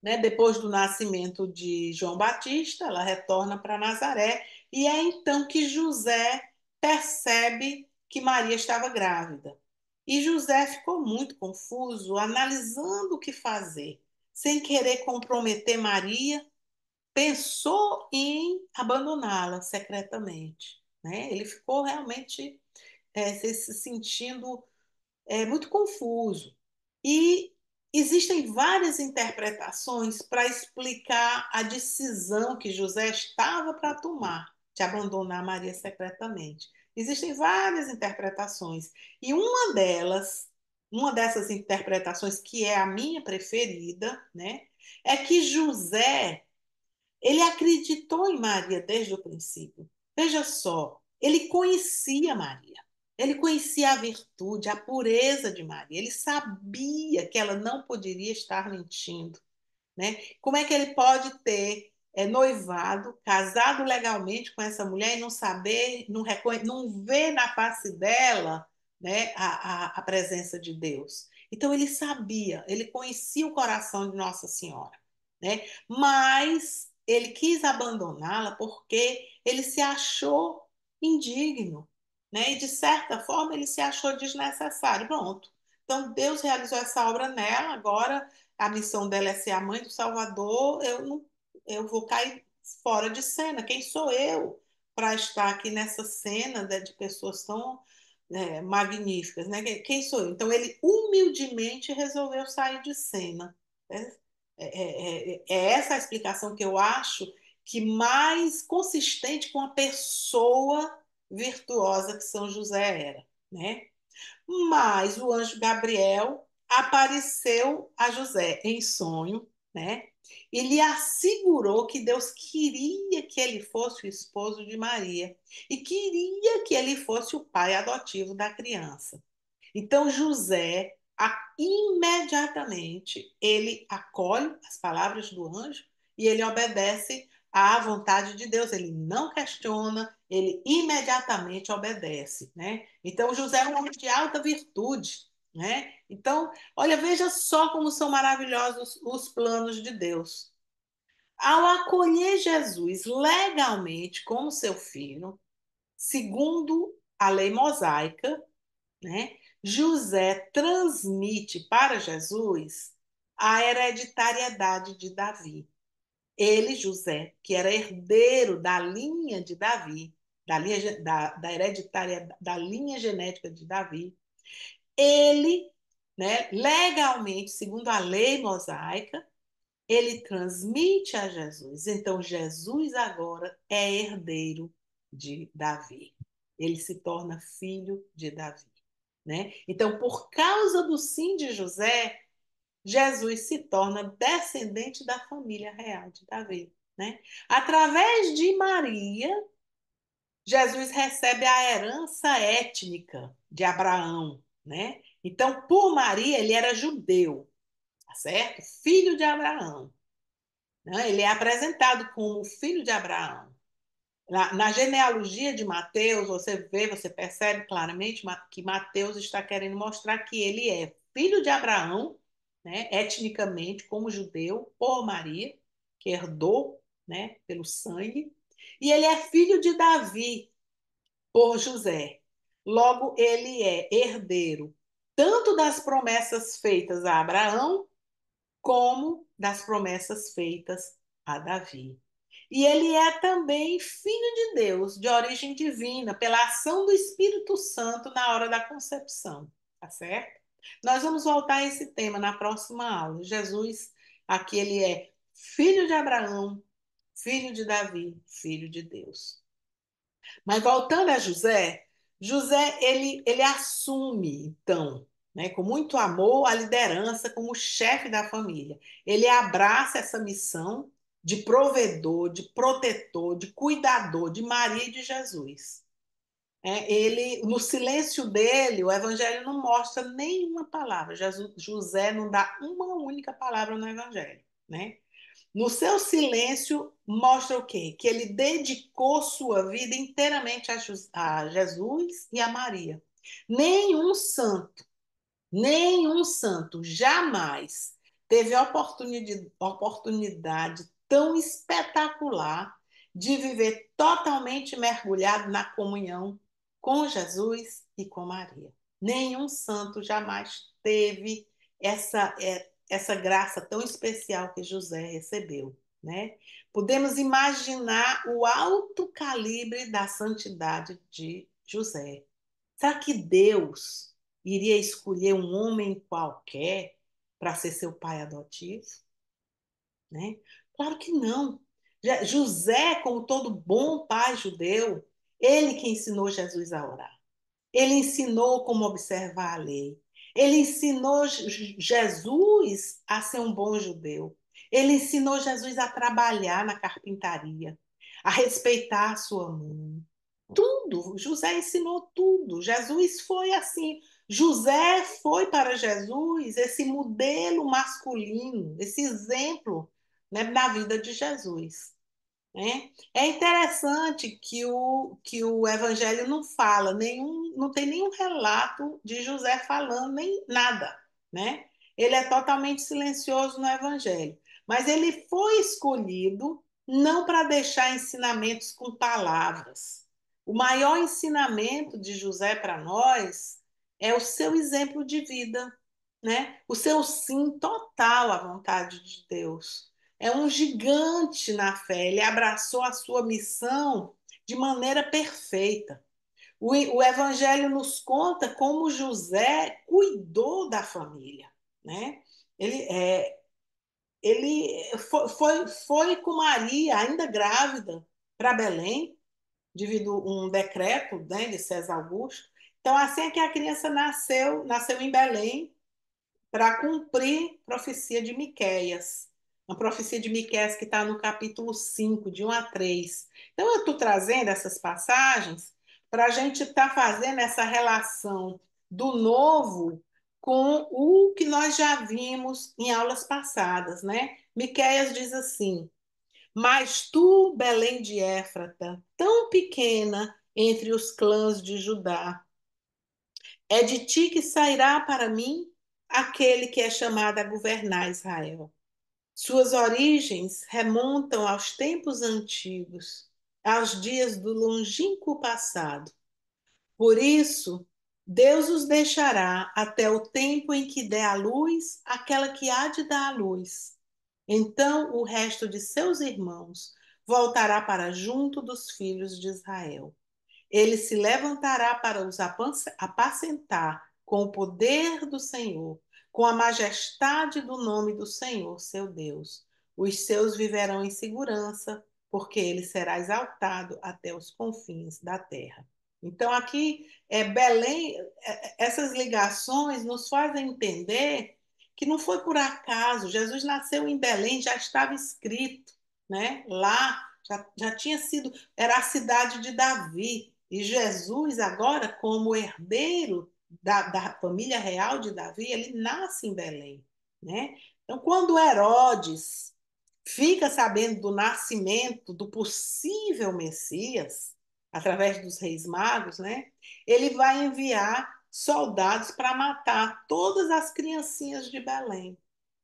né? Depois do nascimento de João Batista, ela retorna para Nazaré e é então que José percebe que Maria estava grávida. E José ficou muito confuso, analisando o que fazer. Sem querer comprometer Maria, pensou em abandoná-la secretamente, né? Ele ficou realmente se sentindo muito confuso. E existem várias interpretações para explicar a decisão que José estava para tomar de abandonar Maria secretamente. Existem várias interpretações. E uma dessas interpretações, que é a minha preferida, né, é que José ele acreditou em Maria desde o princípio. Veja só, ele conhecia Maria. Ele conhecia a virtude, a pureza de Maria. Ele sabia que ela não poderia estar mentindo, né? Como é que ele pode ter noivado, casado legalmente com essa mulher e não saber, não ver na face dela, né, a presença de Deus? Então ele sabia, ele conhecia o coração de Nossa Senhora, né? Mas ele quis abandoná-la porque ele se achou indigno, né? E de certa forma ele se achou desnecessário. Pronto. Então Deus realizou essa obra nela, agora a missão dela é ser a mãe do Salvador, eu não, eu vou cair fora de cena. Quem sou eu para estar aqui nessa cena de pessoas tão magníficas, né? Quem sou eu? Então ele humildemente resolveu sair de cena. Né? É essa a explicação que eu acho que mais consistente com a pessoa virtuosa que São José era, né? Mas o anjo Gabriel apareceu a José em sonho, né? E lhe assegurou que Deus queria que ele fosse o esposo de Maria e queria que ele fosse o pai adotivo da criança. Então José, imediatamente, ele acolhe as palavras do anjo e ele obedece à vontade de Deus. Ele não questiona, ele imediatamente obedece, né? Então José é um homem de alta virtude, né? Então, olha, veja só como são maravilhosos os planos de Deus. Ao acolher Jesus legalmente como seu filho, segundo a lei mosaica, né? José transmite para Jesus a hereditariedade de Davi. Ele, José, que era herdeiro da linha de Davi, da hereditária, da linha genética de Davi, ele, né, legalmente, segundo a lei mosaica, ele transmite a Jesus. Então, Jesus agora é herdeiro de Davi. Ele se torna filho de Davi, né? Então, por causa do sim de José, Jesus se torna descendente da família real de Davi, né? Através de Maria, Jesus recebe a herança étnica de Abraão, né? Então, por Maria, ele era judeu, tá certo? Filho de Abraão, né? Ele é apresentado como filho de Abraão. Na genealogia de Mateus, você vê, você percebe claramente que Mateus está querendo mostrar que ele é filho de Abraão, né, etnicamente, como judeu, por Maria, que herdou, né, pelo sangue, e ele é filho de Davi, por José. Logo, ele é herdeiro tanto das promessas feitas a Abraão, como das promessas feitas a Davi. E ele é também filho de Deus, de origem divina, pela ação do Espírito Santo na hora da concepção, tá certo? Nós vamos voltar a esse tema na próxima aula. Jesus, aqui ele é filho de Abraão, filho de Davi, filho de Deus. Mas voltando a José, José ele assume, então, né, com muito amor, a liderança como chefe da família. Ele abraça essa missão de provedor, de protetor, de cuidador de Maria e de Jesus. Ele, no silêncio dele, o evangelho não mostra nenhuma palavra. José não dá uma única palavra no evangelho, né? No seu silêncio, mostra o quê? Que ele dedicou sua vida inteiramente a Jesus e a Maria. Nenhum santo, nenhum santo jamais teve oportunidade tão espetacular de viver totalmente mergulhado na comunhão com Jesus e com Maria. Nenhum santo jamais teve essa graça tão especial que José recebeu, né? Podemos imaginar o alto calibre da santidade de José. Será que Deus iria escolher um homem qualquer para ser seu pai adotivo? Né? Claro que não. José, como todo bom pai judeu, ele que ensinou Jesus a orar. Ele ensinou como observar a lei. Ele ensinou Jesus a ser um bom judeu. Ele ensinou Jesus a trabalhar na carpintaria, a respeitar a sua mãe. Tudo. José ensinou tudo. Jesus foi assim. José foi para Jesus esse modelo masculino, esse exemplo, né, da vida de Jesus. Né? É interessante que o Evangelho não fala, não tem nenhum relato de José falando, nem nada. Né? Ele é totalmente silencioso no Evangelho. Mas ele foi escolhido não para deixar ensinamentos com palavras. O maior ensinamento de José para nós é o seu exemplo de vida, né? O seu sim total à vontade de Deus. É um gigante na fé. Ele abraçou a sua missão de maneira perfeita. O Evangelho nos conta como José cuidou da família, né? Ele, é, ele foi com Maria, ainda grávida, para Belém, devido a um decreto, né, de César Augusto. Então, assim é que a criança nasceu em Belém, para cumprir a profecia de Miqueias. Uma profecia de Miqueias que está no capítulo 5, de 1 a 3. Então, eu estou trazendo essas passagens para a gente estar fazendo essa relação do novo com o que nós já vimos em aulas passadas, né? Miqueias diz assim: Mas tu, Belém de Éfrata, tão pequena entre os clãs de Judá, é de ti que sairá para mim aquele que é chamado a governar Israel. Suas origens remontam aos tempos antigos, aos dias do longínquo passado. Por isso, Deus os deixará até o tempo em que der à luz aquela que há de dar à luz. Então o resto de seus irmãos voltará para junto dos filhos de Israel. Ele se levantará para os apacentar com o poder do Senhor, com a majestade do nome do Senhor, seu Deus. Os seus viverão em segurança, porque ele será exaltado até os confins da terra. Então, aqui, Belém, essas ligações nos fazem entender que não foi por acaso. Jesus nasceu em Belém, já estava escrito, né? Lá já tinha sido, era a cidade de Davi. E Jesus, agora, como herdeiro da família real de Davi, ele nasce em Belém. Né? Então, quando Herodes fica sabendo do nascimento do possível Messias, através dos reis magos, né? Ele vai enviar soldados para matar todas as criancinhas de Belém,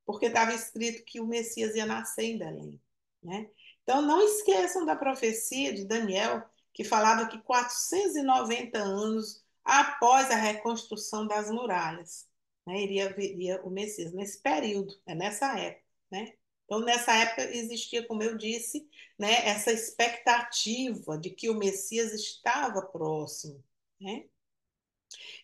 porque estava escrito que o Messias ia nascer em Belém. Né? Então, não esqueçam da profecia de Daniel, que falava que 490 anos após a reconstrução das muralhas, né, iria o Messias, nesse período, nessa época. Né? Então, nessa época, existia, como eu disse, né, essa expectativa de que o Messias estava próximo. Né?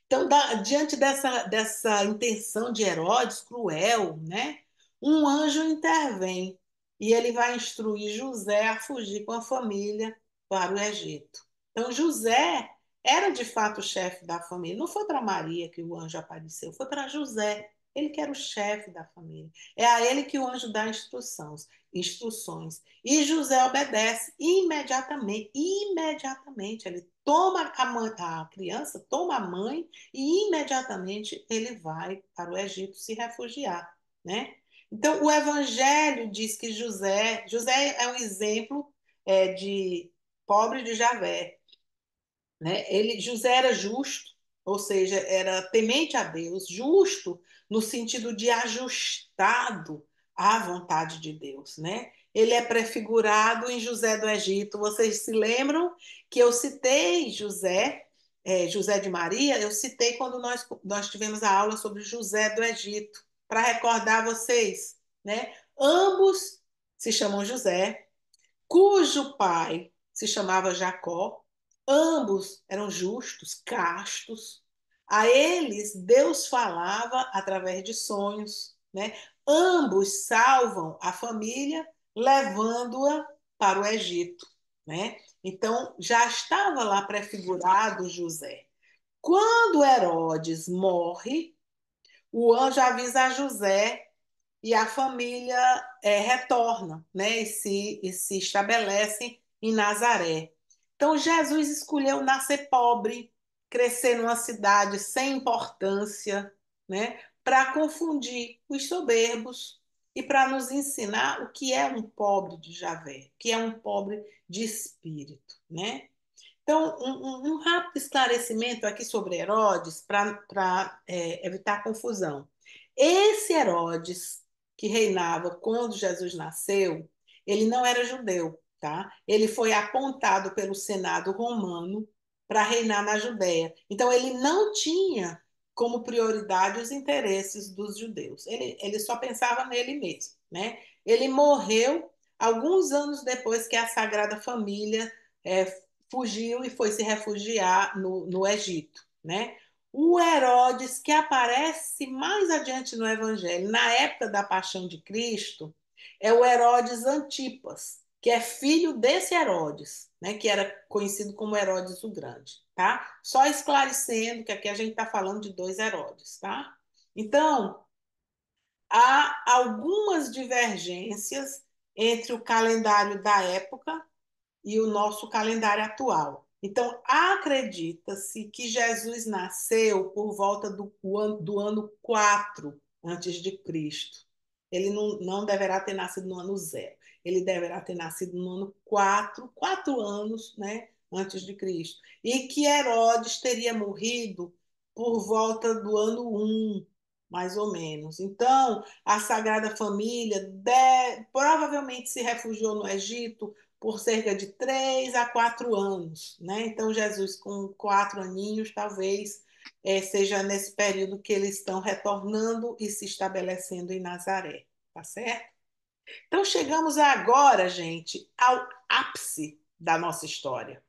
Então, diante dessa intenção de Herodes cruel, né, um anjo intervém e ele vai instruir José a fugir com a família para o Egito. Então, José era de fato o chefe da família. Não foi para Maria que o anjo apareceu, foi para José. Ele que era o chefe da família. É a ele que o anjo dá instruções. E José obedece imediatamente. Imediatamente. Ele toma a criança, toma a mãe e imediatamente ele vai para o Egito se refugiar, né? Então, o Evangelho diz que José é um exemplo de pobre de Javé, né? José era justo, ou seja, era temente a Deus, justo no sentido de ajustado à vontade de Deus, né? Ele é prefigurado em José do Egito. Vocês se lembram que eu citei José José de Maria, eu citei quando nós tivemos a aula sobre José do Egito, para recordar vocês, né? Ambos se chamam José, cujo pai se chamava Jacó, ambos eram justos, castos. A eles Deus falava através de sonhos, né? Ambos salvam a família, levando-a para o Egito, né? Então já estava lá prefigurado José. Quando Herodes morre, o anjo avisa a José e a família retorna, né? E se estabelece em Nazaré. Então, Jesus escolheu nascer pobre, crescer numa cidade sem importância, né? Para confundir os soberbos e para nos ensinar o que é um pobre de Javé, o que é um pobre de espírito, né? Então, um rápido esclarecimento aqui sobre Herodes, para evitar confusão. Esse Herodes, que reinava quando Jesus nasceu, ele não era judeu, tá? Ele foi apontado pelo Senado romano para reinar na Judéia. Então, ele não tinha como prioridade os interesses dos judeus. Ele só pensava nele mesmo, né? Ele morreu alguns anos depois que a Sagrada Família fugiu e foi se refugiar no Egito, né? O Herodes, que aparece mais adiante no Evangelho, na época da Paixão de Cristo, é o Herodes Antipas, que é filho desse Herodes, né? Que era conhecido como Herodes o Grande, tá? Só esclarecendo que aqui a gente está falando de dois Herodes, tá? Então, há algumas divergências entre o calendário da época e o nosso calendário atual. Então, acredita-se que Jesus nasceu por volta do ano 4 antes de Cristo. Ele não deverá ter nascido no ano zero. Ele deverá ter nascido no ano 4 anos, né, antes de Cristo. E que Herodes teria morrido por volta do ano 1, mais ou menos. Então, a Sagrada Família provavelmente se refugiou no Egito por cerca de 3 a 4 anos, né? Então, Jesus, com 4 aninhos, talvez seja nesse período que eles estão retornando e se estabelecendo em Nazaré, tá certo? Então, chegamos agora, gente, ao ápice da nossa história.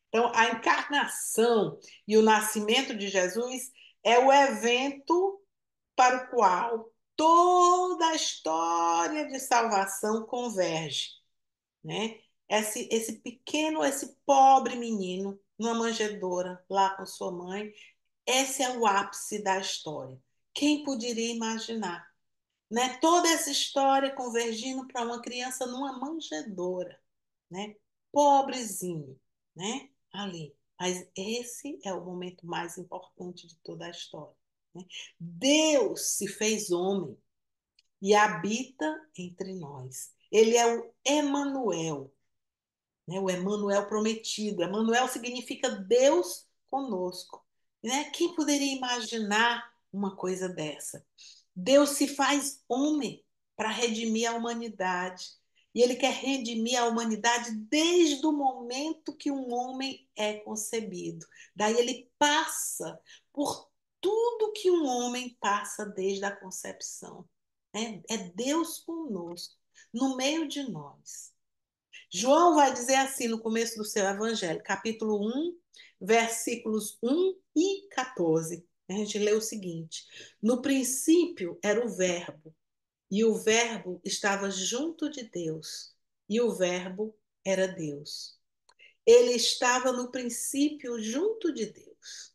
Então, a encarnação e o nascimento de Jesus é o evento para o qual toda a história de salvação converge, né? Esse pobre menino, numa manjedoura, lá com sua mãe, esse é o ápice da história. Quem poderia imaginar, né? Toda essa história convergindo para uma criança numa manjedoura, né? Pobrezinho, né? Ali. Mas esse é o momento mais importante de toda a história, né? Deus se fez homem e habita entre nós. Ele é o Emanuel, né? O Emanuel prometido. Emanuel significa Deus conosco, né? Quem poderia imaginar uma coisa dessa? Deus se faz homem para redimir a humanidade. E ele quer redimir a humanidade desde o momento que um homem é concebido. Daí ele passa por tudo que um homem passa desde a concepção. É Deus conosco, no meio de nós. João vai dizer assim no começo do seu evangelho, capítulo 1, versículos 1 e 14. A gente lê o seguinte: no princípio era o Verbo, e o Verbo estava junto de Deus, e o Verbo era Deus. Ele estava no princípio junto de Deus.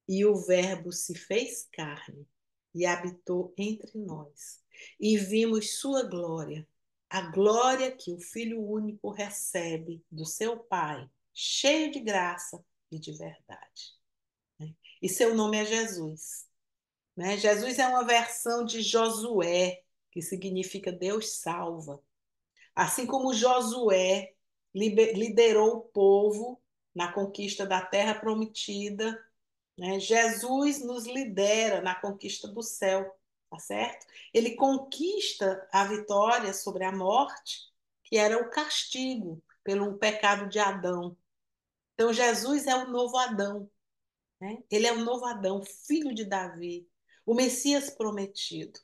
E o Verbo se fez carne e habitou entre nós. E vimos sua glória, a glória que o Filho único recebe do seu Pai, cheio de graça e de verdade. E seu nome é Jesus, né? Jesus é uma versão de Josué, que significa Deus salva. Assim como Josué liderou o povo na conquista da terra prometida, né? Jesus nos lidera na conquista do céu, tá certo? Ele conquista a vitória sobre a morte, que era o castigo pelo pecado de Adão. Então, Jesus é o novo Adão, né? Ele é o novo Adão, filho de Davi, o Messias prometido.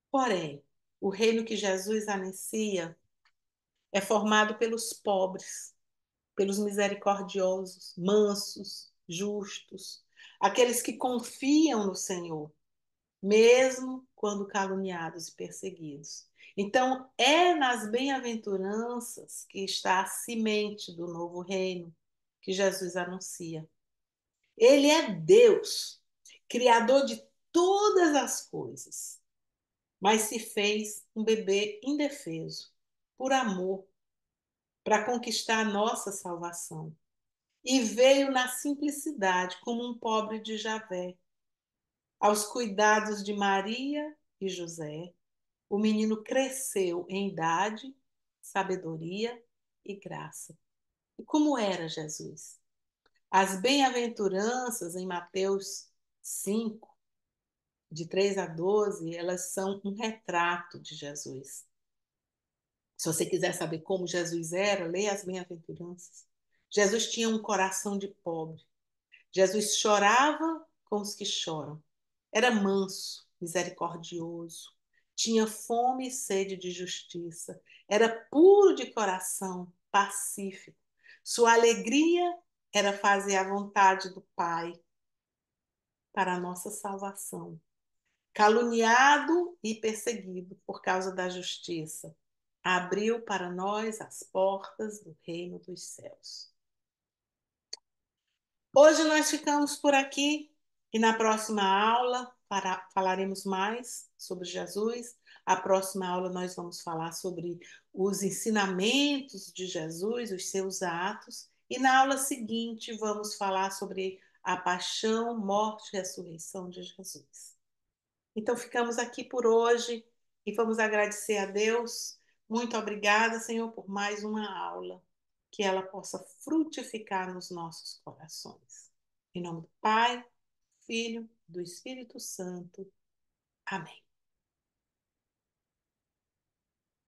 Porém, o reino que Jesus anuncia é formado pelos pobres, pelos misericordiosos, mansos, justos, aqueles que confiam no Senhor, mesmo quando caluniados e perseguidos. Então, é nas bem-aventuranças que está a semente do novo reino que Jesus anuncia. Ele é Deus, criador de todas as coisas, mas se fez um bebê indefeso, por amor, para conquistar a nossa salvação. E veio na simplicidade, como um pobre de Javé, aos cuidados de Maria e José. O menino cresceu em idade, sabedoria e graça. E como era Jesus? As bem-aventuranças em Mateus 5, de 3 a 12, elas são um retrato de Jesus. Se você quiser saber como Jesus era, leia as bem-aventuranças. Jesus tinha um coração de pobre. Jesus chorava com os que choram. Era manso, misericordioso. Tinha fome e sede de justiça. Era puro de coração, pacífico. Sua alegria era fazer a vontade do Pai para a nossa salvação. Caluniado e perseguido por causa da justiça, abriu para nós as portas do reino dos céus. Hoje nós ficamos por aqui e na próxima aula falaremos mais sobre Jesus. A próxima aula nós vamos falar sobre os ensinamentos de Jesus, os seus atos. E na aula seguinte vamos falar sobre a paixão, morte e ressurreição de Jesus. Então ficamos aqui por hoje e vamos agradecer a Deus. Muito obrigada, Senhor, por mais uma aula. Que ela possa frutificar nos nossos corações. Em nome do Pai, Filho, do Espírito Santo. Amém.